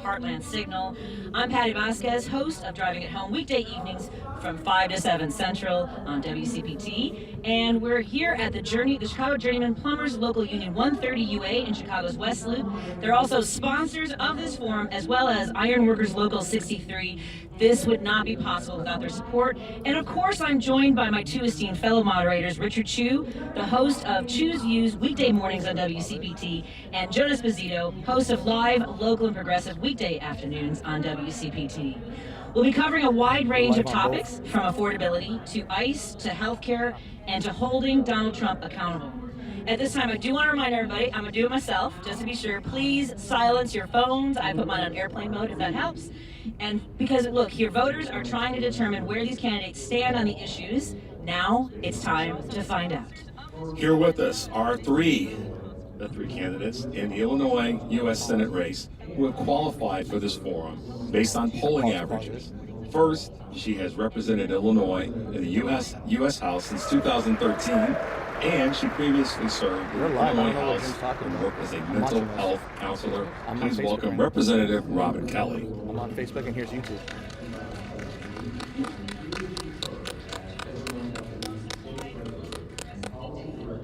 Heartland Signal. I'm Patti Vasquez, host of Driving It Home weekday evenings from 5 to 7 Central on WCPT. And we're here at the Chicago Journeyman Plumbers Local Union 130 UA in Chicago's West Loop. They're also sponsors of this forum, as well as Ironworkers Local 63. This would not be possible without their support. And of course, I'm joined by my two esteemed fellow moderators, Richard Chu, the host of Chu's Views weekday mornings on WCPT, and Joan Esposito, host of Live, Local, and Progressive weekday afternoons on WCPT. We'll be covering a wide range of topics, from affordability to ICE to healthcare and to holding Donald Trump accountable. At this time, I do want to remind everybody, I'm going to do it myself, just to be sure, please silence your phones. I put mine on airplane mode if that helps. And because, look, your voters are trying to determine where these candidates stand on the issues. Now it's time to find out. Here with us are the three candidates in the Illinois U.S. Senate race who have qualified for this forum based on polling averages. First, she has represented Illinois in the U.S. House since 2013, and she previously served in the Illinois House and worked as a mental health counselor. Please welcome Representative Robin Kelly. I'm on Facebook and here's YouTube.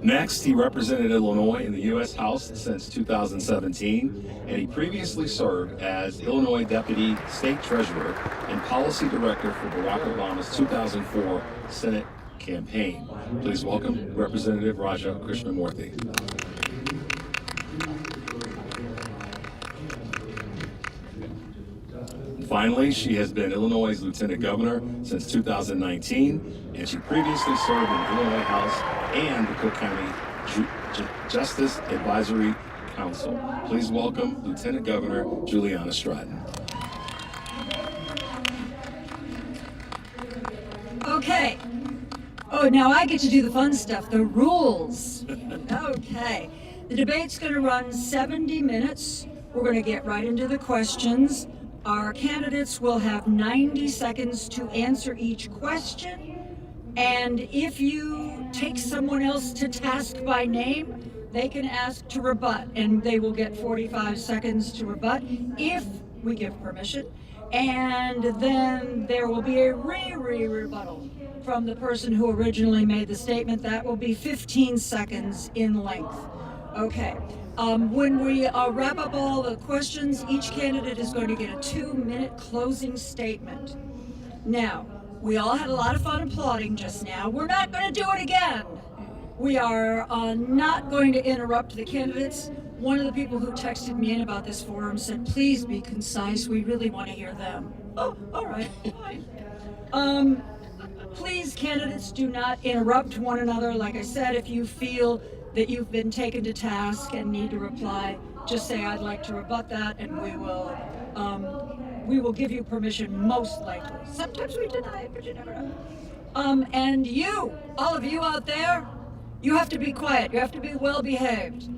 Next, he represented Illinois in the U.S. House since 2017, and he previously served as Illinois Deputy State Treasurer and Policy Director for Barack Obama's 2004 Senate campaign. Please welcome Representative Raja Krishnamoorthi. Finally, she has been Illinois' Lieutenant Governor since 2019, and she previously served in the Illinois House and the Cook County Justice Advisory Council. Please welcome Lieutenant Governor Juliana Stratton. Okay. Oh, now I get to do the fun stuff, the rules. Okay. The debate's going to run 70 minutes. We're going to get right into the questions. Our candidates will have 90 seconds to answer each question. And if you take someone else to task by name, they can ask to rebut, and they will get 45 seconds to rebut if we give permission. And then there will be a rebuttal from the person who originally made the statement. That will be 15 seconds in length. Okay. When we wrap up all the questions, each candidate is going to get a 2-minute closing statement. Now, we all had a lot of fun applauding just now. We're not going to do it again. We are not going to interrupt the candidates. One of the people who texted me in about this forum said, please be concise. We really want to hear them. Oh, all right, fine. Please, candidates, do not interrupt one another. Like I said, if you feel that you've been taken to task and need to reply, just say, I'd like to rebut that, and we will give you permission, most likely. Sometimes we deny it, but you never know. And you, all of you out there, you have to be quiet. You have to be well behaved.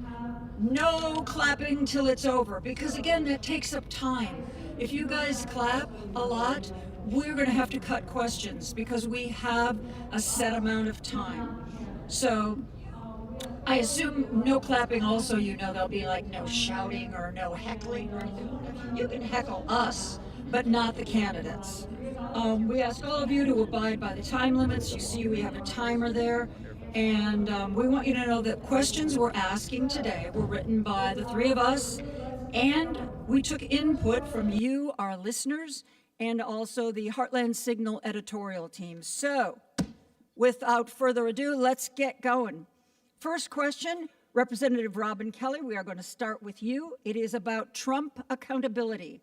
No clapping till it's over, because again, that takes up time. If you guys clap a lot, we're going to have to cut questions because we have a set amount of time. So I assume no clapping also, you know, there'll be like no shouting or no heckling or anything. You can heckle us, but not the candidates. We ask all of you to abide by the time limits. You see we have a timer there. And we want you to know that questions we're asking today were written by the three of us, and we took input from you, our listeners, and also the Heartland Signal editorial team. So, without further ado, let's get going. First question, Representative Robin Kelly, we are going to start with you. It is about Trump accountability.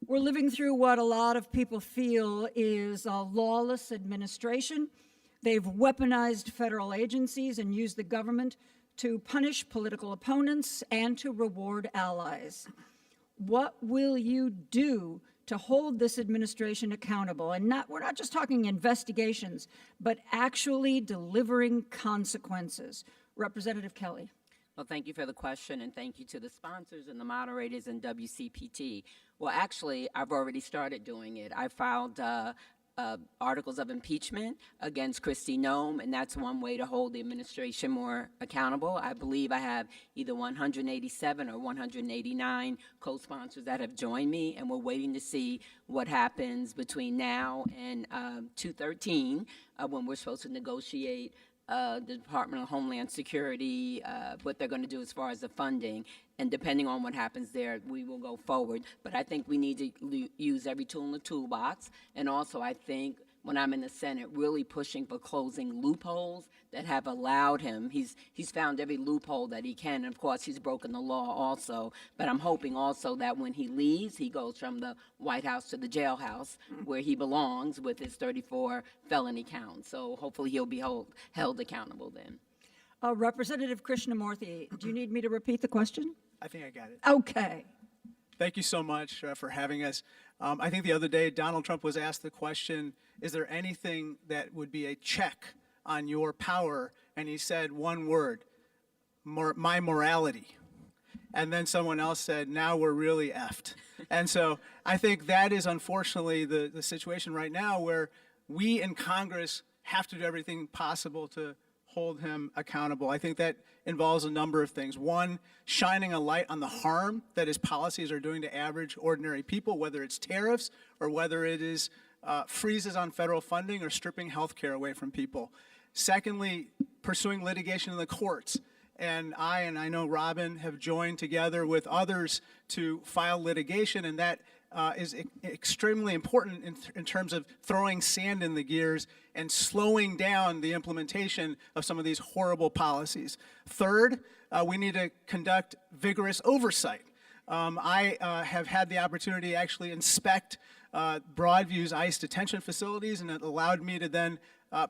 We're living through what a lot of people feel is a lawless administration. They've weaponized federal agencies and used the government to punish political opponents and to reward allies. What will you do to hold this administration accountable? And we're not just talking investigations, but actually delivering consequences. Representative Kelly. Well, thank you for the question, and thank you to the sponsors and the moderators in WCPT. Well, actually, I've already started doing it. I filed articles of impeachment against Kristi Noem, and that's one way to hold the administration more accountable. I believe I have either 187 or 189 co-sponsors that have joined me, and we're waiting to see what happens between now and 2/13 when we're supposed to negotiate the Department of Homeland Security, what they're going to do as far as the funding, and depending on what happens there, we will go forward. But I think we need to use every tool in the toolbox, and also I think when I'm in the Senate, really pushing for closing loopholes that have allowed him. He's found every loophole that he can, and of course he's broken the law also. But I'm hoping also that when he leaves, he goes from the White House to the jailhouse where he belongs with his 34 felony counts. So hopefully he'll be held accountable then. Representative Krishnamoorthi, do you need me to repeat the question? I think I got it. Okay. Thank you so much for having us. I think the other day Donald Trump was asked the question, is there anything that would be a check on your power? And he said one word, my morality. And then someone else said, now we're really effed. And so I think that is unfortunately the situation right now where we in Congress have to do everything possible to hold him accountable. I think that involves a number of things. One, shining a light on the harm that his policies are doing to average, ordinary people, whether it's tariffs or whether it is freezes on federal funding or stripping health care away from people. Secondly, pursuing litigation in the courts. And I know Robin have joined together with others to file litigation, and that is extremely important in terms of throwing sand in the gears and slowing down the implementation of some of these horrible policies. Third, we need to conduct vigorous oversight. I have had the opportunity to actually inspect Broadview's ICE detention facilities, and it allowed me to then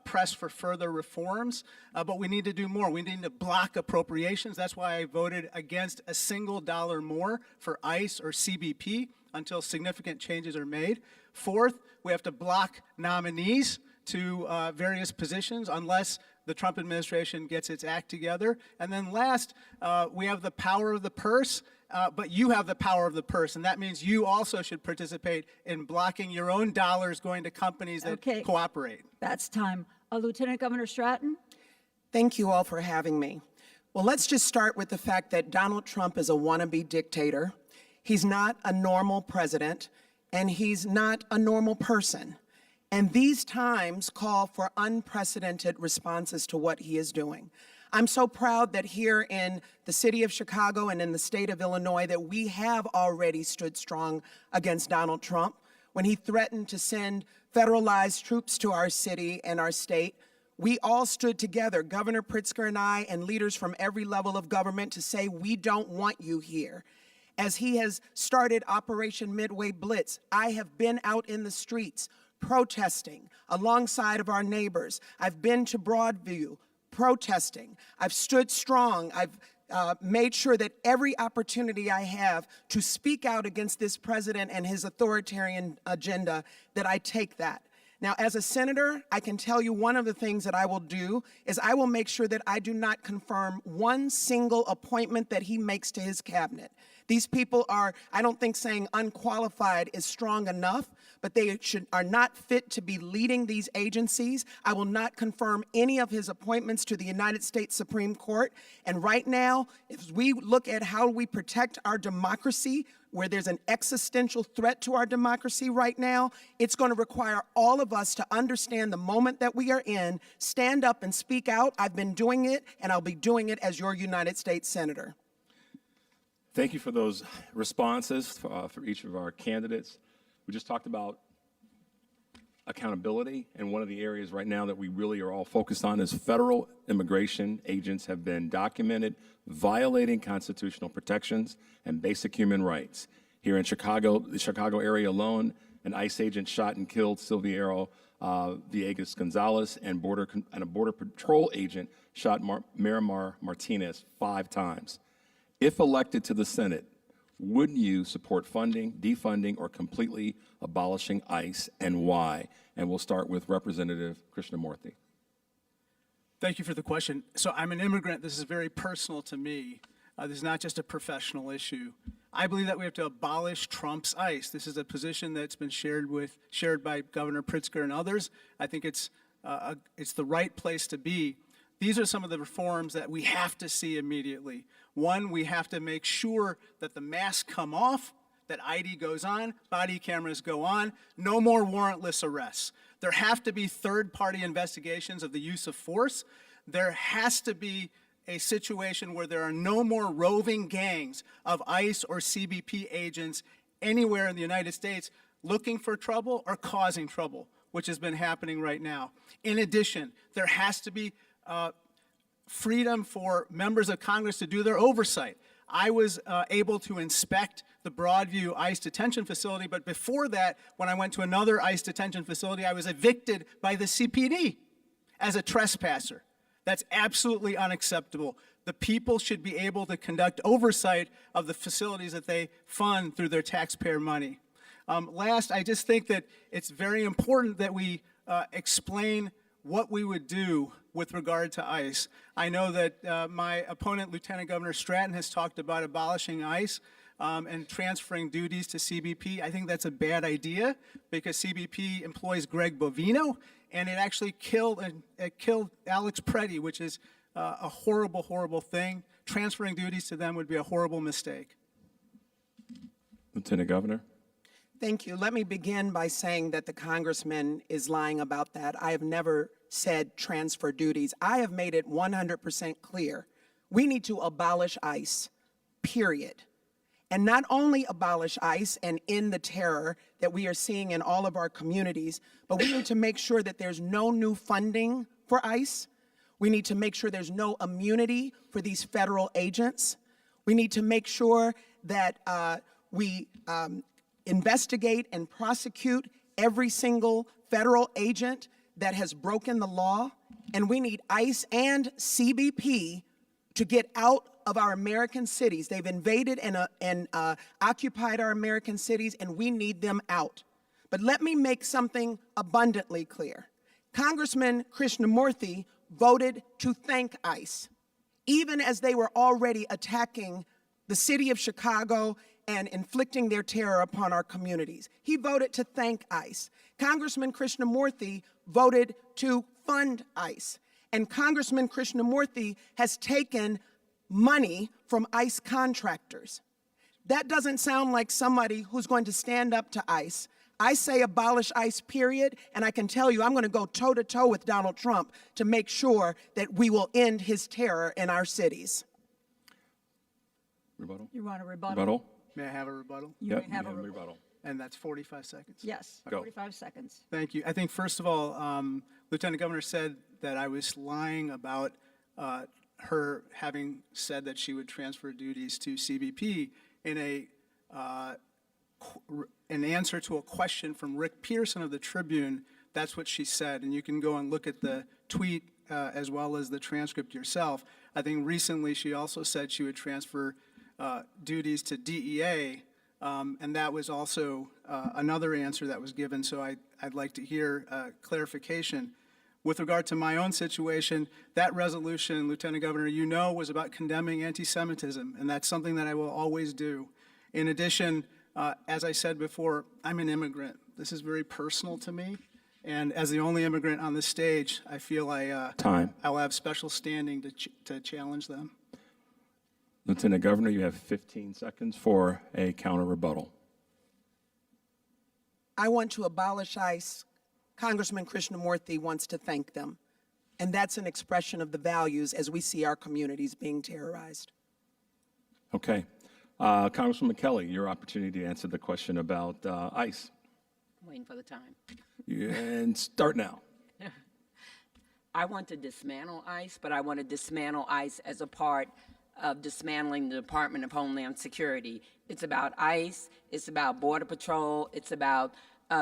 press for further reforms, but we need to do more. We need to block appropriations. That's why I voted against a single dollar more for ICE or CBP until significant changes are made. Fourth, we have to block nominees to various positions unless the Trump administration gets its act together. And then last, we have the power of the purse, but you have the power of the purse, and that means you also should participate in blocking your own dollars going to companies that cooperate. That's time. Lieutenant Governor Stratton? Thank you all for having me. Well, let's just start with the fact that Donald Trump is a wannabe dictator. He's not a normal president, and he's not a normal person. And these times call for unprecedented responses to what he is doing. I'm so proud that here in the city of Chicago and in the state of Illinois that we have already stood strong against Donald Trump when he threatened to send federalized troops to our city and our state. We all stood together, Governor Pritzker and I, and leaders from every level of government, to say we don't want you here. As he has started Operation Midway Blitz, I have been out in the streets protesting alongside of our neighbors. I've been to Broadview protesting. I've stood strong. I've made sure that every opportunity I have to speak out against this president and his authoritarian agenda, that I take that. Now, as a senator, I can tell you one of the things that I will do is I will make sure that I do not confirm one single appointment that he makes to his cabinet. These people are, I don't think saying unqualified is strong enough, but they are not fit to be leading these agencies. I will not confirm any of his appointments to the United States Supreme Court. And right now, if we look at how we protect our democracy, where there's an existential threat to our democracy right now, it's going to require all of us to understand the moment that we are in, stand up and speak out. I've been doing it, and I'll be doing it as your United States Senator. Thank you for those responses for each of our candidates. We just talked about accountability, and one of the areas right now that we really are all focused on is federal immigration agents have been documented violating constitutional protections and basic human rights. Here in Chicago, the Chicago area alone, an ICE agent shot and killed Silviero Villegas Gonzalez, and a Border Patrol agent shot Miramar Martinez 5 times. If elected to the Senate, would you support funding, defunding, or completely abolishing ICE, and why? And we'll start with Representative Krishnamoorthi. Thank you for the question. So I'm an immigrant. This is very personal to me. This is not just a professional issue. I believe that we have to abolish Trump's ICE. This is a position that's been shared by Governor Pritzker and others. I think it's the right place to be. These are some of the reforms that we have to see immediately. One, we have to make sure that the masks come off, that ID goes on, body cameras go on, no more warrantless arrests. There have to be third-party investigations of the use of force. There has to be a situation where there are no more roving gangs of ICE or CBP agents anywhere in the United States looking for trouble or causing trouble, which has been happening right now. In addition, there has to be freedom for members of Congress to do their oversight. I was able to inspect the Broadview ICE detention facility, but before that, when I went to another ICE detention facility, I was evicted by the CPD as a trespasser. That's absolutely unacceptable. The people should be able to conduct oversight of the facilities that they fund through their taxpayer money. Last, I just think that it's very important that we explain what we would do with regard to ICE. I know that my opponent, Lieutenant Governor Stratton, has talked about abolishing ICE and transferring duties to CBP. I think that's a bad idea because CBP employs Greg Bovino, and it actually killed Alex Preddy, which is a horrible, horrible thing. Transferring duties to them would be a horrible mistake. Lieutenant Governor. Thank you. Let me begin by saying that the congressman is lying about that. I have never said transfer duties. I have made it 100% clear. We need to abolish ICE, period. And not only abolish ICE and end the terror that we are seeing in all of our communities, but we need to make sure that there's no new funding for ICE. We need to make sure there's no immunity for these federal agents. We need to make sure that we investigate and prosecute every single federal agent that has broken the law. And we need ICE and CBP to get out of our American cities. They've invaded and occupied our American cities, and we need them out. But let me make something abundantly clear. Congressman Krishnamoorthi voted to thank ICE, even as they were already attacking the city of Chicago and inflicting their terror upon our communities. He voted to thank ICE. Congressman Krishnamoorthi voted to fund ICE. And Congressman Krishnamoorthi has taken money from ICE contractors. That doesn't sound like somebody who's going to stand up to ICE. I say abolish ICE, period, and I can tell you I'm going to go toe-to-toe with Donald Trump to make sure that we will end his terror in our cities. Rebuttal? You want a rebuttal? Rebuttal? May I have a rebuttal? You may have a rebuttal. And that's 45 seconds. Yes, Go. 45 seconds. Thank you. I think, first of all, Lieutenant Governor said that I was lying about her having said that she would transfer duties to CBP in an answer to a question from Rick Pearson of the Tribune. That's what she said, and you can go and look at the tweet as well as the transcript yourself. I think recently she also said she would transfer duties to DEA, and that was also another answer that was given, so I'd like to hear clarification. With regard to my own situation, that resolution, Lieutenant Governor, you know, was about condemning anti-Semitism, and that's something that I will always do. In addition, as I said before, I'm an immigrant. This is very personal to me, and as the only immigrant on this stage, I feel I'll have special standing to challenge them. Lieutenant Governor, you have 15 seconds for a counter rebuttal. I want to abolish ICE. Congressman Krishnamoorthi wants to thank them. And that's an expression of the values as we see our communities being terrorized. Okay. Congresswoman Kelly, your opportunity to answer the question about ICE. I'm waiting for the time. And start now. I want to dismantle ICE, but I want to dismantle ICE as a part of dismantling the Department of Homeland Security. It's about ICE, it's about Border Patrol, it's about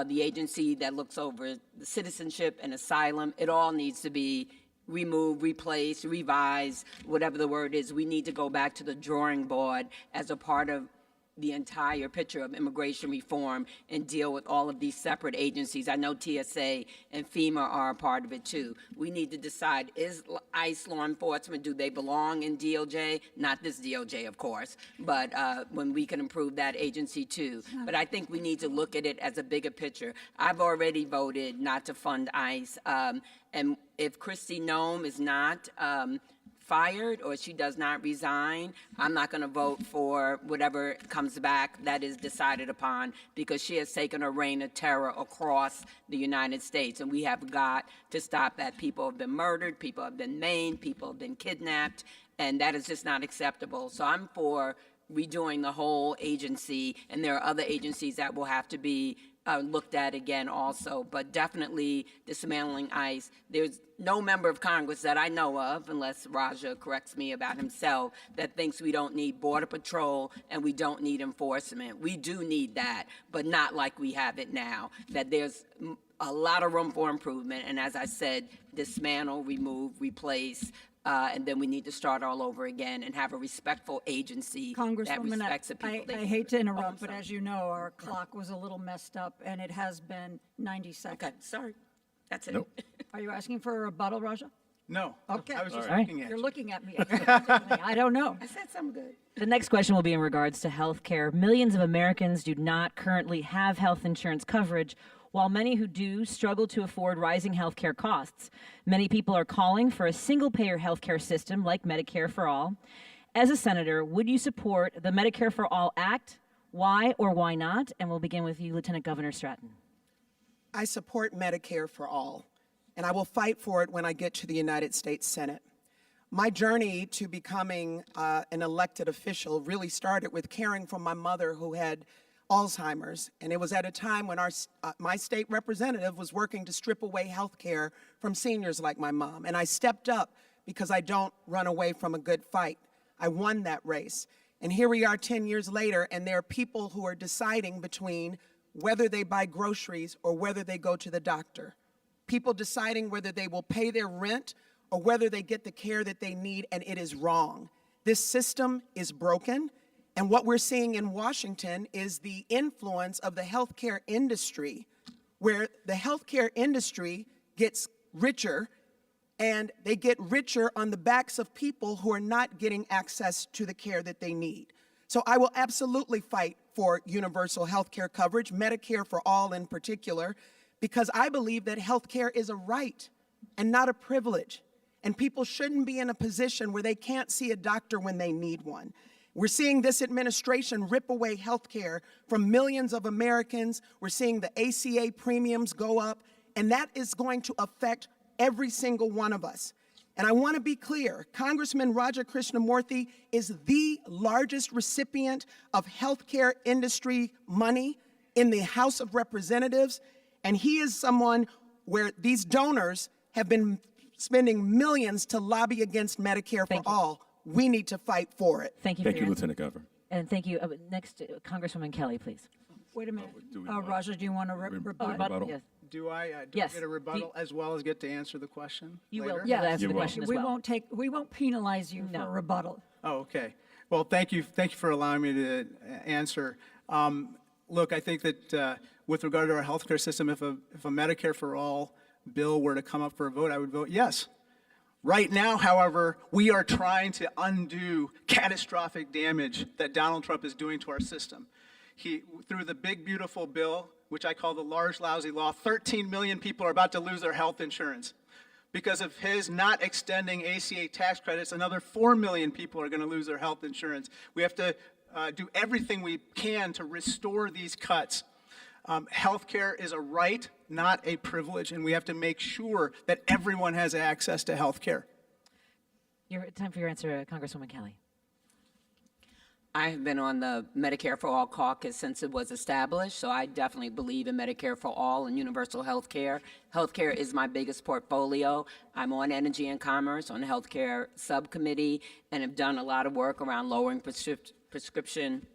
the agency that looks over the citizenship and asylum. It all needs to be removed, replaced, revised, whatever the word is. We need to go back to the drawing board as a part of the entire picture of immigration reform and deal with all of these separate agencies. I know TSA and FEMA are a part of it too. We need to decide, is ICE law enforcement, do they belong in DOJ? Not this DOJ, of course, but when we can improve that agency too. But I think we need to look at it as a bigger picture. I've already voted not to fund ICE, and if Kristi Noem is not fired or she does not resign, I'm not going to vote for whatever comes back that is decided upon, because she has taken a reign of terror across the United States, and we have got to stop that. People have been murdered, people have been maimed, people have been kidnapped, and that is just not acceptable. So I'm for redoing the whole agency, and there are other agencies that will have to be looked at again also, but definitely dismantling ICE. There's no member of Congress that I know of, unless Raja corrects me about himself, that thinks we don't need Border Patrol and we don't need enforcement. We do need that, but not like we have it now, that there's a lot of room for improvement, and as I said, dismantle, remove, replace, and then we need to start all over again and have a respectful agency that Congresswoman, respects the people. I hate to interrupt, but as you know, our clock was a little messed up, and it has been 90 seconds. Okay, sorry. That's it. Nope. Are you asking for a rebuttal, Raja? No. Okay. I was just All right. looking at You're you. looking at me. I don't know. I said something good. The next question will be in regards to health care. Millions of Americans do not currently have health insurance coverage, while many who do struggle to afford rising health care costs. Many people are calling for a single-payer health care system like Medicare for All. As a senator, would you support the Medicare for All Act? Why or why not? And we'll begin with you, Lieutenant Governor Stratton. I support Medicare for all, and I will fight for it when I get to the United States Senate. My journey to becoming an elected official really started with caring for my mother who had Alzheimer's, and it was at a time when my state representative was working to strip away health care from seniors like my mom, and I stepped up because I don't run away from a good fight. I won that race, and here we are 10 years later, and there are people who are deciding between whether they buy groceries or whether they go to the doctor. People deciding whether they will pay their rent or whether they get the care that they need, and it is wrong. This system is broken. And what we're seeing in Washington is the influence of the healthcare industry, where the healthcare industry gets richer, and they get richer on the backs of people who are not getting access to the care that they need. So I will absolutely fight for universal healthcare coverage, Medicare for all in particular, because I believe that healthcare is a right and not a privilege. And people shouldn't be in a position where they can't see a doctor when they need one. We're seeing this administration rip away health care from millions of Americans. We're seeing the ACA premiums go up, and that is going to affect every single one of us. And I want to be clear, Congressman Raja Krishnamoorthi is the largest recipient of health care industry money in the House of Representatives, and he is someone where these donors have been spending millions to lobby against Medicare for all. We need to fight for it. Thank you. Thank for you, your answer. Lieutenant Governor. And thank you. Next, Congresswoman Kelly, please. Wait a minute. do we want- Raja, do you want to rebut? Rebuttal? Yes. Do I Yes. get a rebuttal as well as get to answer the question You later? will. Yes. You'll answer You the will. question as We well. won't penalize you No. for rebuttal. Oh, okay. Well, thank you for allowing me to answer. Look, I think that with regard to our healthcare system, if a Medicare for All bill were to come up for a vote, I would vote yes. Right now, however, we are trying to undo catastrophic damage that Donald Trump is doing to our system. Through the big, beautiful bill, which I call the large, lousy law, 13 million people are about to lose their health insurance. Because of his not extending ACA tax credits, another 4 million people are going to lose their health insurance. We have to do everything we can to restore these cuts. Healthcare is a right, not a privilege, and we have to make sure that everyone has access to healthcare. Time for your answer, Congresswoman Kelly. I have been on the Medicare for All caucus since it was established, so I definitely believe in Medicare for All and universal health care. Healthcare is my biggest portfolio. I'm on Energy and Commerce, on the Healthcare Subcommittee, and have done a lot of work around lowering prescription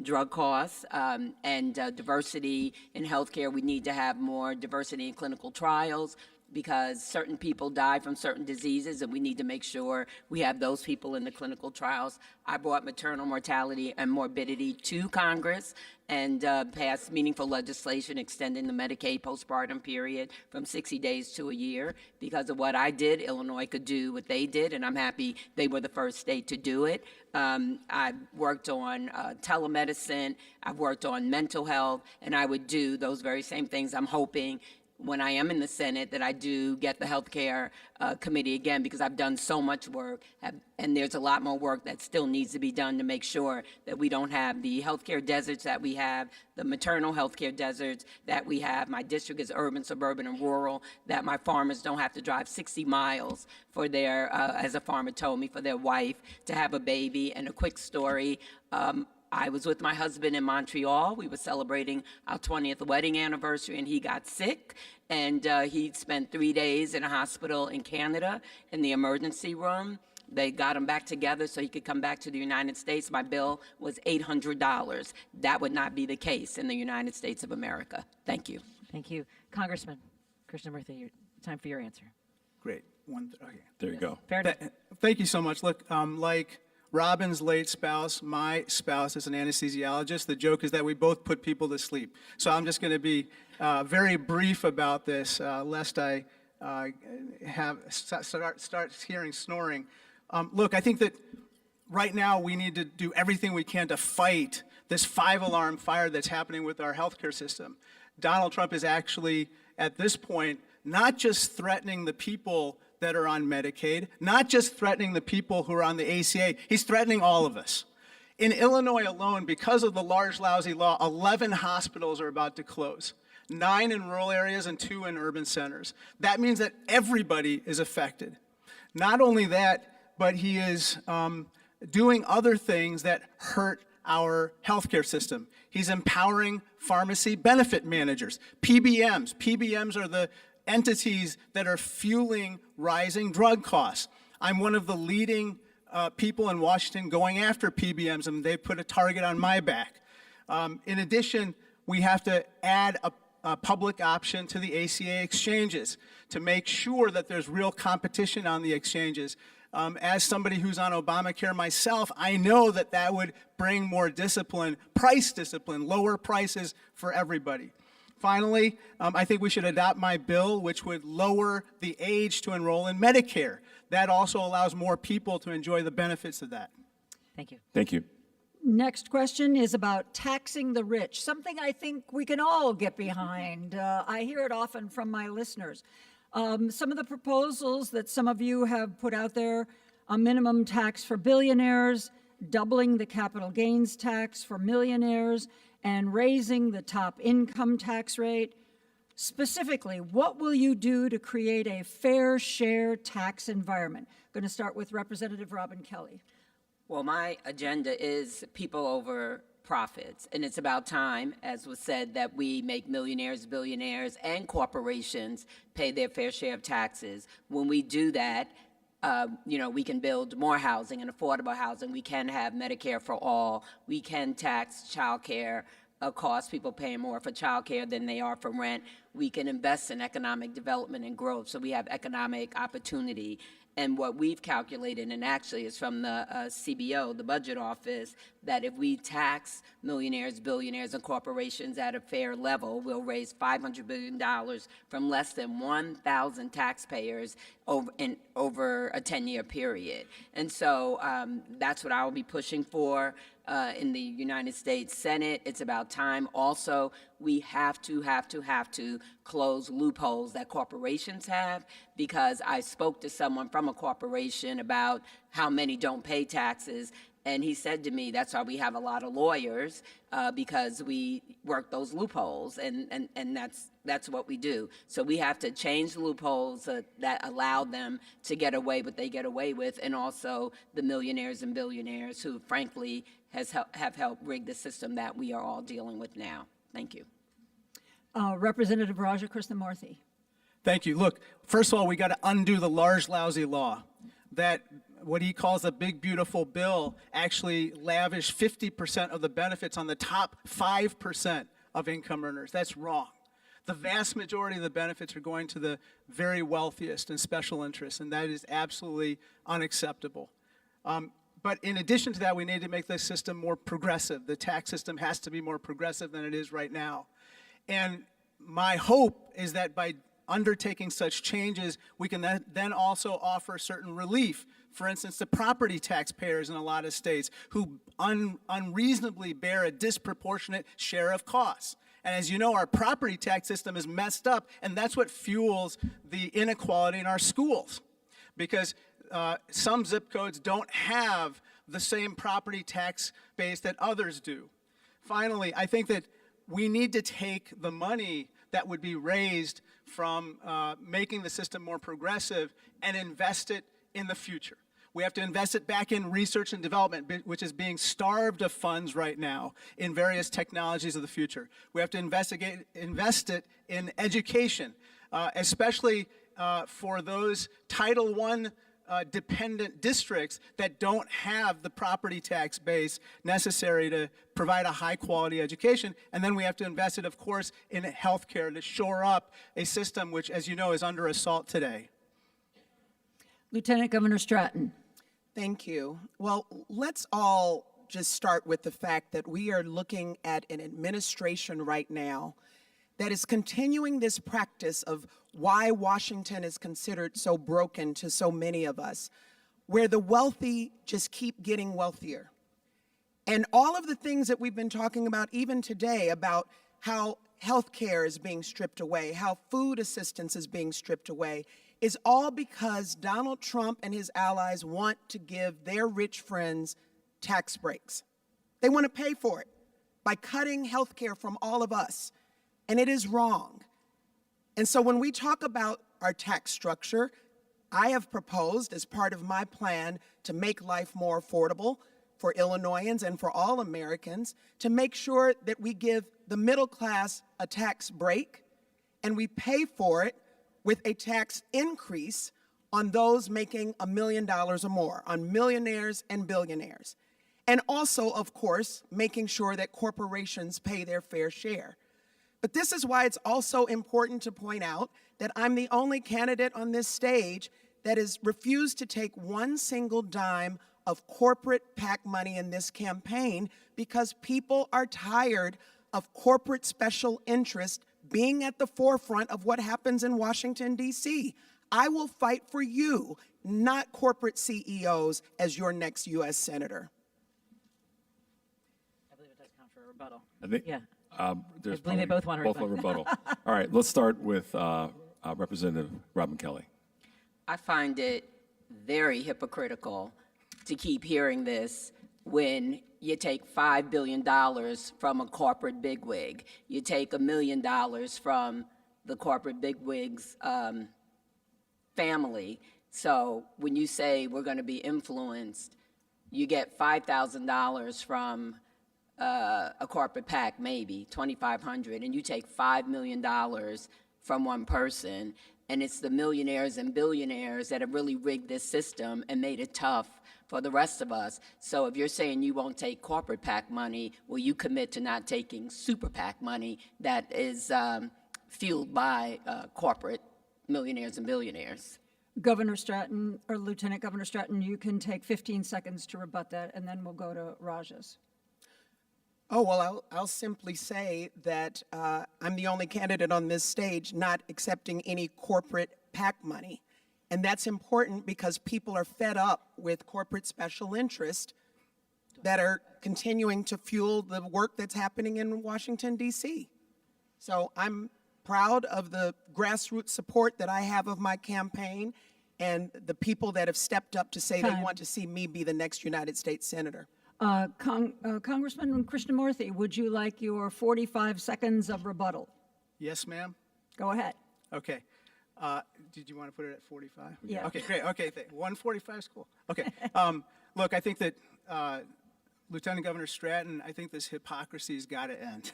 drug costs and diversity in healthcare. We need to have more diversity in clinical trials. because certain people die from certain diseases, and we need to make sure we have those people in the clinical trials. I brought maternal mortality and morbidity to Congress and passed meaningful legislation extending the Medicaid postpartum period from 60 days to a year. Because of what I did, Illinois could do what they did, and I'm happy they were the first state to do it. I've worked on telemedicine, I've worked on mental health, and I would do those very same things. I'm hoping when I am in the Senate that I do get the healthcare committee again, because I've done so much work, and there's a lot more work that still needs to be done to make sure that we don't have the healthcare deserts that we have, the maternal healthcare deserts that we have. My district is urban, suburban, and rural, that my farmers don't have to drive 60 miles for their, as a farmer told me, for their wife to have a baby. And a quick story, I was with my husband in Montreal. We were celebrating our 20th wedding anniversary, and he got sick. And he spent 3 days in a hospital in Canada in the emergency room. They got him back together so he could come back to the United States. My bill was $800. That would not be the case in the United States of America. Thank you. Thank you. Congressman Krishnamoorthi, time for your answer. Great. Okay. There you go. Fair enough. Thank you so much. Look, like Robin's late spouse, my spouse is an anesthesiologist. The joke is that we both put people to sleep. So I'm just going to be very brief about this, lest I start hearing snoring. Look, I think that right now we need to do everything we can to fight this 5-alarm fire that's happening with our healthcare system. Donald Trump is actually, at this point, not just threatening the people that are on Medicaid, not just threatening the people who are on the ACA, he's threatening all of us. In Illinois alone, because of the large, lousy law, 11 hospitals are about to close, 9 in rural areas and 2 in urban centers. That means that everybody is affected. Not only that, but he is doing other things that hurt our healthcare system. He's empowering pharmacy benefit managers, PBMs. PBMs are the entities that are fueling rising drug costs. I'm one of the leading people in Washington going after PBMs, and they put a target on my back. In addition, we have to add a public option to the ACA exchanges to make sure that there's real competition on the exchanges. As somebody who's on Obamacare myself, I know that that would bring more discipline, price discipline, lower prices for everybody. Finally, I think we should adopt my bill, which would lower the age to enroll in Medicare. That also allows more people to enjoy the benefits of that. Thank you. Thank you. Next question is about taxing the rich, something I think we can all get behind. I hear it often from my listeners. Some of the proposals that some of you have put out there, a minimum tax for billionaires, doubling the capital gains tax for millionaires, and raising the top income tax rate. Specifically, what will you do to create a fair share tax environment? I'm going to start with Representative Robin Kelly. Well, my agenda is people over profits, and it's about time, as was said, that we make millionaires, billionaires, and corporations pay their fair share of taxes. When we do that, we can build more housing and affordable housing. We can have Medicare for all. We can tax child care costs, people paying more for child care than they are for rent. We can invest in economic development and growth, so we have economic opportunity. And what we've calculated, and actually is from the CBO, the budget office, that if we tax millionaires, billionaires, and corporations at a fair level, we'll raise $500 billion from less than 1,000 taxpayers over a 10-year period. And so that's what I will be pushing for in the United States Senate. It's about time. Also, we have to close loopholes that corporations have, because I spoke to someone from a corporation about how many don't pay taxes, and he said to me, that's why we have a lot of lawyers, because we work those loopholes, and that's what we do. So we have to change the loopholes that allow them to get away what they get away with, and also the millionaires and billionaires who, frankly, have helped rig the system that we are all dealing with now. Thank you. Representative Raja Krishnamoorthi. Thank you. Look, first of all, we got to undo the large, lousy law that what he calls a big, beautiful bill actually lavished 50% of the benefits on the top 5% of income earners. That's wrong. The vast majority of the benefits are going to the very wealthiest and special interests, and that is absolutely unacceptable. But in addition to that, we need to make the system more progressive. The tax system has to be more progressive than it is right now. And my hope is that by undertaking such changes, we can then also offer certain relief. For instance, the property taxpayers in a lot of states who unreasonably bear a disproportionate share of costs. And as you know, our property tax system is messed up, and that's what fuels the inequality in our schools. Because some zip codes don't have the same property tax base that others do. Finally, I think that we need to take the money that would be raised from making the system more progressive and invest it in the future. We have to invest it back in research and development, which is being starved of funds right now in various technologies of the future. We have to invest it in education, especially for those Title I dependent districts that don't have the property tax base necessary to provide a high quality education. And then we have to invest it, of course, in healthcare to shore up a system which, as you know, is under assault today. Lieutenant Governor Stratton. Thank you. Well, let's all just start with the fact that we are looking at an administration right now that is continuing this practice of why Washington is considered so broken to so many of us, where the wealthy just keep getting wealthier. And all of the things that we've been talking about even today about how health care is being stripped away, how food assistance is being stripped away, is all because Donald Trump and his allies want to give their rich friends tax breaks. They want to pay for it by cutting health care from all of us. And it is wrong. And so when we talk about our tax structure, I have proposed as part of my plan to make life more affordable for Illinoisans and for all Americans, to make sure that we give the middle class a tax break and we pay for it with a tax increase on those making $1 million or more, on millionaires and billionaires. And also, of course, making sure that corporations pay their fair share. But this is why it's also important to point out that I'm the only candidate on this stage that has refused to take one single dime of corporate PAC money in this campaign, because people are tired of corporate special interest being at the forefront of what happens in Washington, D.C. I will fight for you, not corporate CEOs, as your next U.S. Senator. I believe it does count for a rebuttal. I think, Yeah. there's I believe they both want a rebuttal. All right, let's start with Representative Robin Kelly. I find it very hypocritical to keep hearing this when you take $5 billion from a corporate bigwig. You take $1 million from the corporate bigwig's family. So when you say we're going to be influenced, you get $5,000 from a corporate PAC, maybe $2,500, and you take $5 million from one person, and it's the millionaires and billionaires that have really rigged this system and made it tough for the rest of us. So if you're saying you won't take corporate PAC money, will you commit to not taking super PAC money that is fueled by corporate millionaires and billionaires? Governor Stratton, or Lieutenant Governor Stratton, you can take 15 seconds to rebut that, and then we'll go to Rajas. Oh, well, I'll simply say that I'm the only candidate on this stage not accepting any corporate PAC money. And that's important because people are fed up with corporate special interest that are continuing to fuel the work that's happening in Washington, D.C. So I'm proud of the grassroots support that I have of my campaign and the people that have stepped up to say they want to see me be the next United States Senator. Congressman Krishnamoorthi, would you like your 45 seconds of rebuttal? Yes, ma'am? Go ahead. Okay. Did you want to put it at 45? Yeah. Okay, great. Okay, 145 is cool. Okay. Look, I think that Lieutenant Governor Stratton, I think this hypocrisy's got to end.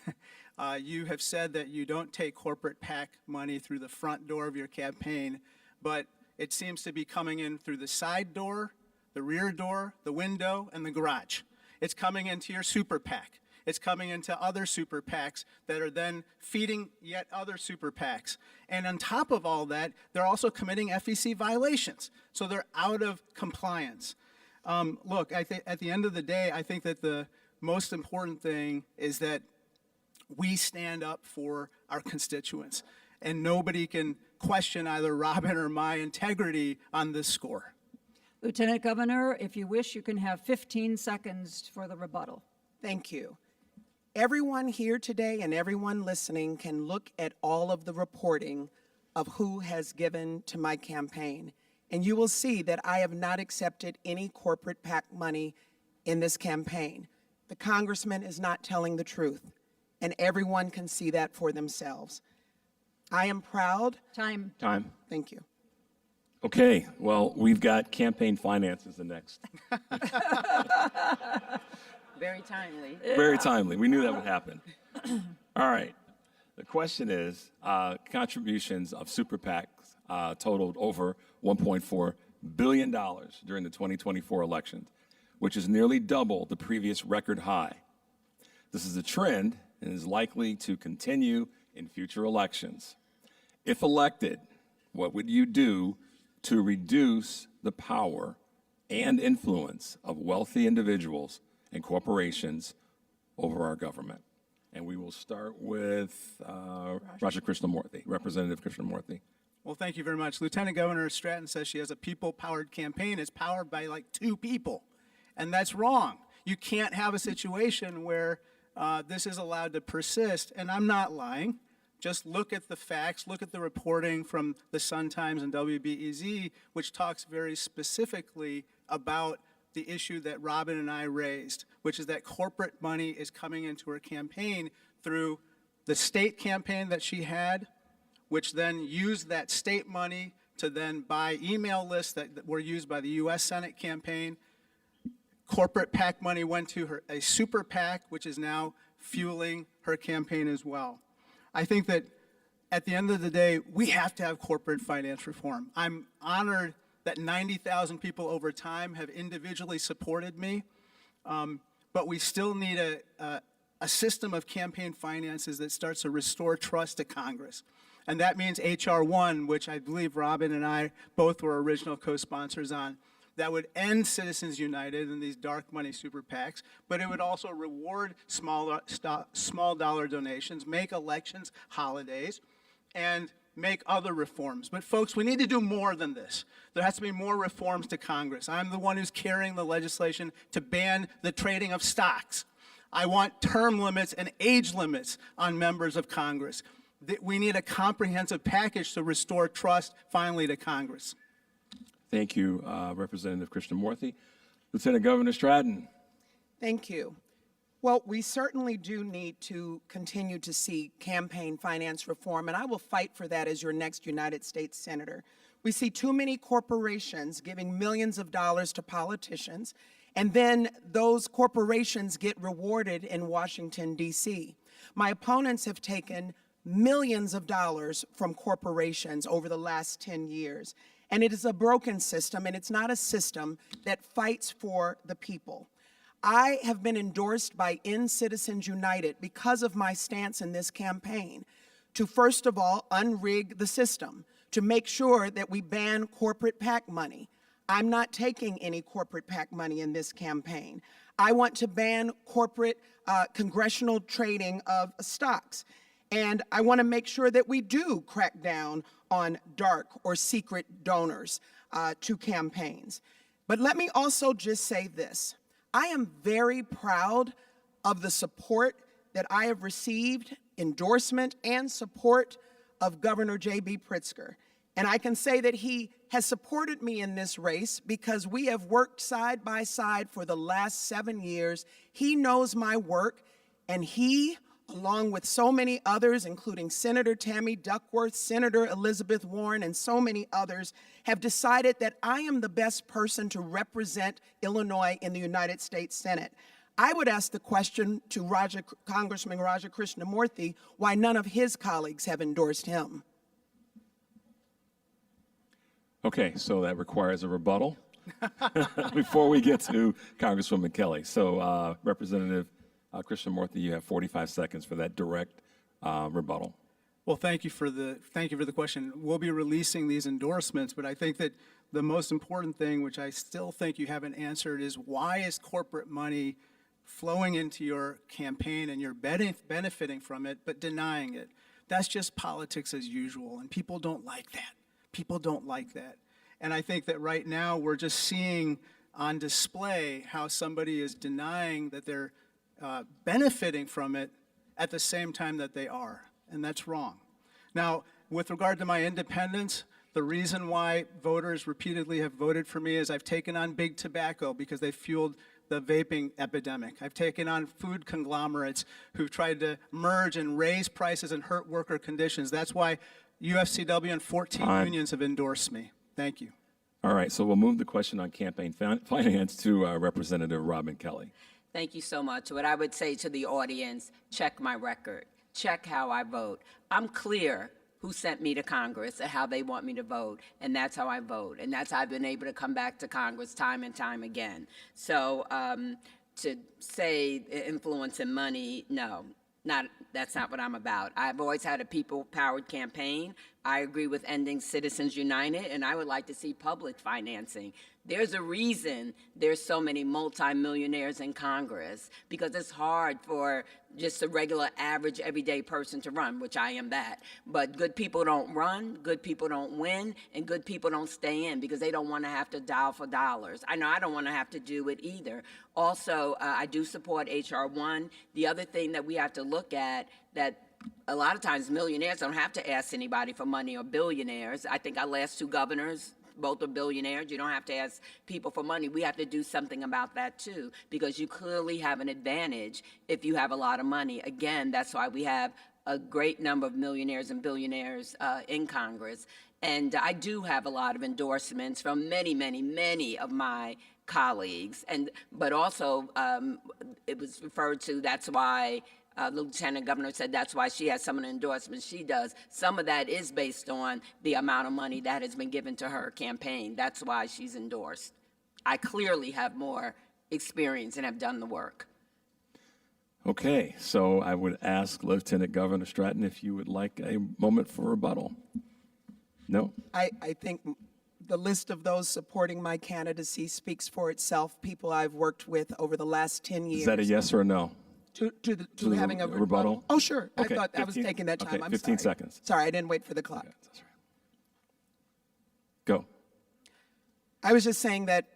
You have said that you don't take corporate PAC money through the front door of your campaign, but it seems to be coming in through the side door, the rear door, the window, and the garage. It's coming into your super PAC. It's coming into other super PACs that are then feeding yet other super PACs. And on top of all that, they're also committing FEC violations. So they're out of compliance. Look, I think at the end of the day, I think that the most important thing is that we stand up for our constituents, and nobody can question either Robin or my integrity on this score. Lieutenant Governor, if you wish, you can have 15 seconds for the rebuttal. Thank you. Everyone here today and everyone listening can look at all of the reporting of who has given to my campaign, and you will see that I have not accepted any corporate PAC money in this campaign. The congressman is not telling the truth, and everyone can see that for themselves. I am proud. Time. Thank you. Okay, well, we've got campaign finances the next. Very timely. Very timely. We knew that would happen. All right. The question is, contributions of super PACs totaled over $1.4 billion during the 2024 elections, which is nearly double the previous record high. This is a trend and is likely to continue in future elections. If elected, what would you do to reduce the power and influence of wealthy individuals and corporations over our government? And we will start with Krishnamoorthi, Representative Krishnamoorthi. Well, thank you very much. Lieutenant Governor Stratton says she has a people-powered campaign. It's powered by like 2 people, and that's wrong. You can't have a situation where this is allowed to persist, and I'm not lying. Just look at the facts, look at the reporting from the Sun-Times and WBEZ, which talks very specifically about the issue that Robin and I raised, which is that corporate money is coming into her campaign through the state campaign that she had, which then used that state money to then buy email lists that were used by the U.S. Senate campaign. Corporate PAC money went to a super PAC, which is now fueling her campaign as well. I think that at the end of the day, we have to have corporate finance reform. I'm honored that 90,000 people over time have individually supported me, but we still need a system of campaign finances that starts to restore trust to Congress. And that means H.R. 1, which I believe Robin and I both were original co-sponsors on, that would end Citizens United and these dark money super PACs, but it would also reward small dollar donations, make elections holidays, and make other reforms. But folks, we need to do more than this. There has to be more reforms to Congress. I'm the one who's carrying the legislation to ban the trading of stocks. I want term limits and age limits on members of Congress. We need a comprehensive package to restore trust finally to Congress. Thank you, Representative Krishnamoorthi. Lieutenant Governor Stratton. Thank you. Well, we certainly do need to continue to see campaign finance reform, and I will fight for that as your next United States Senator. We see too many corporations giving millions of dollars to politicians, and then those corporations get rewarded in Washington, D.C. My opponents have taken millions of dollars from corporations over the last 10 years. And it is a broken system, and it's not a system that fights for the people. I have been endorsed by End Citizens United because of my stance in this campaign to, first of all, unrig the system, to make sure that we ban corporate PAC money. I'm not taking any corporate PAC money in this campaign. I want to ban corporate congressional trading of stocks. And I want to make sure that we do crack down on dark or secret donors to campaigns. But let me also just say this. I am very proud of the support that I have received, endorsement and support of Governor J.B. Pritzker. And I can say that he has supported me in this race because we have worked side by side for the last 7 years. He knows my work, and he, along with so many others, including Senator Tammy Duckworth, Senator Elizabeth Warren, and so many others, have decided that I am the best person to represent Illinois in the United States Senate. I would ask the question to Congressman Raja Krishnamoorthi why none of his colleagues have endorsed him. Okay, so that requires a rebuttal before we get to Congresswoman Kelly. So, Representative Krishnamoorthi, you have 45 seconds for that direct rebuttal. Well, thank you for the question. We'll be releasing these endorsements, but I think that the most important thing, which I still think you haven't answered, is why is corporate money flowing into your campaign and you're benefiting from it, but denying it? That's just politics as usual, and people don't like that. People don't like that. And I think that right now we're just seeing on display how somebody is denying that they're benefiting from it at the same time that they are, and that's wrong. Now, with regard to my independence, the reason why voters repeatedly have voted for me is I've taken on big tobacco because they fueled the vaping epidemic. I've taken on food conglomerates who've tried to merge and raise prices and hurt worker conditions. That's why UFCW and 14 unions have endorsed me. Thank you. All right, so we'll move the question on campaign finance to Representative Robin Kelly. Thank you so much. What I would say to the audience, check my record, check how I vote. I'm clear who sent me to Congress and how they want me to vote, and that's how I vote, and that's how I've been able to come back to Congress time and time again. So to say influence and money, no. That's not what I'm about. I've always had a people-powered campaign. I agree with ending Citizens United, and I would like to see public financing. There's a reason there's so many multimillionaires in Congress, because it's hard for just a regular, average, everyday person to run, which I am that. But good people don't run, good people don't win, and good people don't stay in because they don't want to have to dial for dollars. I know I don't want to have to do it either. Also, I do support H.R. 1. The other thing that we have to look at that a lot of times millionaires don't have to ask anybody for money, or billionaires. I think our last two governors, both are billionaires. You don't have to ask people for money. We have to do something about that too, because you clearly have an advantage if you have a lot of money. Again, that's why we have a great number of millionaires and billionaires in Congress. And I do have a lot of endorsements from many, many, many of my colleagues. But also, it was referred to, that's why the Lieutenant Governor said that's why she has some of the endorsements she does. Some of that is based on the amount of money that has been given to her campaign. That's why she's endorsed. I clearly have more experience and have done the work. Okay, so I would ask Lieutenant Governor Stratton if you would like a moment for rebuttal. No? I think the list of those supporting my candidacy speaks for itself, people I've worked with over the last 10 years. Is that a yes or a no? To having a rebuttal? Oh, sure. Okay, I thought 15, I was taking that time. okay, I'm 15 sorry. seconds. Sorry, I didn't wait for the clock. Okay, that's right. Go. I was just saying that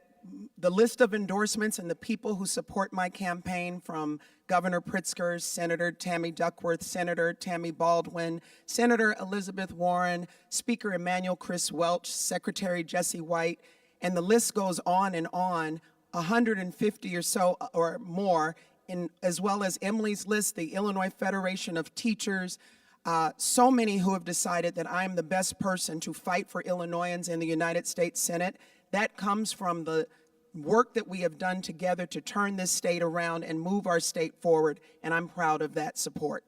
the list of endorsements and the people who support my campaign, from Governor Pritzker, Senator Tammy Duckworth, Senator Tammy Baldwin, Senator Elizabeth Warren, Speaker Emanuel Chris Welch, Secretary Jesse White, and the list goes on and on, 150 or so or more, as well as Emily's list, the Illinois Federation of Teachers, so many who have decided that I'm the best person to fight for Illinoisans in the United States Senate. That comes from the work that we have done together to turn this state around and move our state forward, and I'm proud of that support.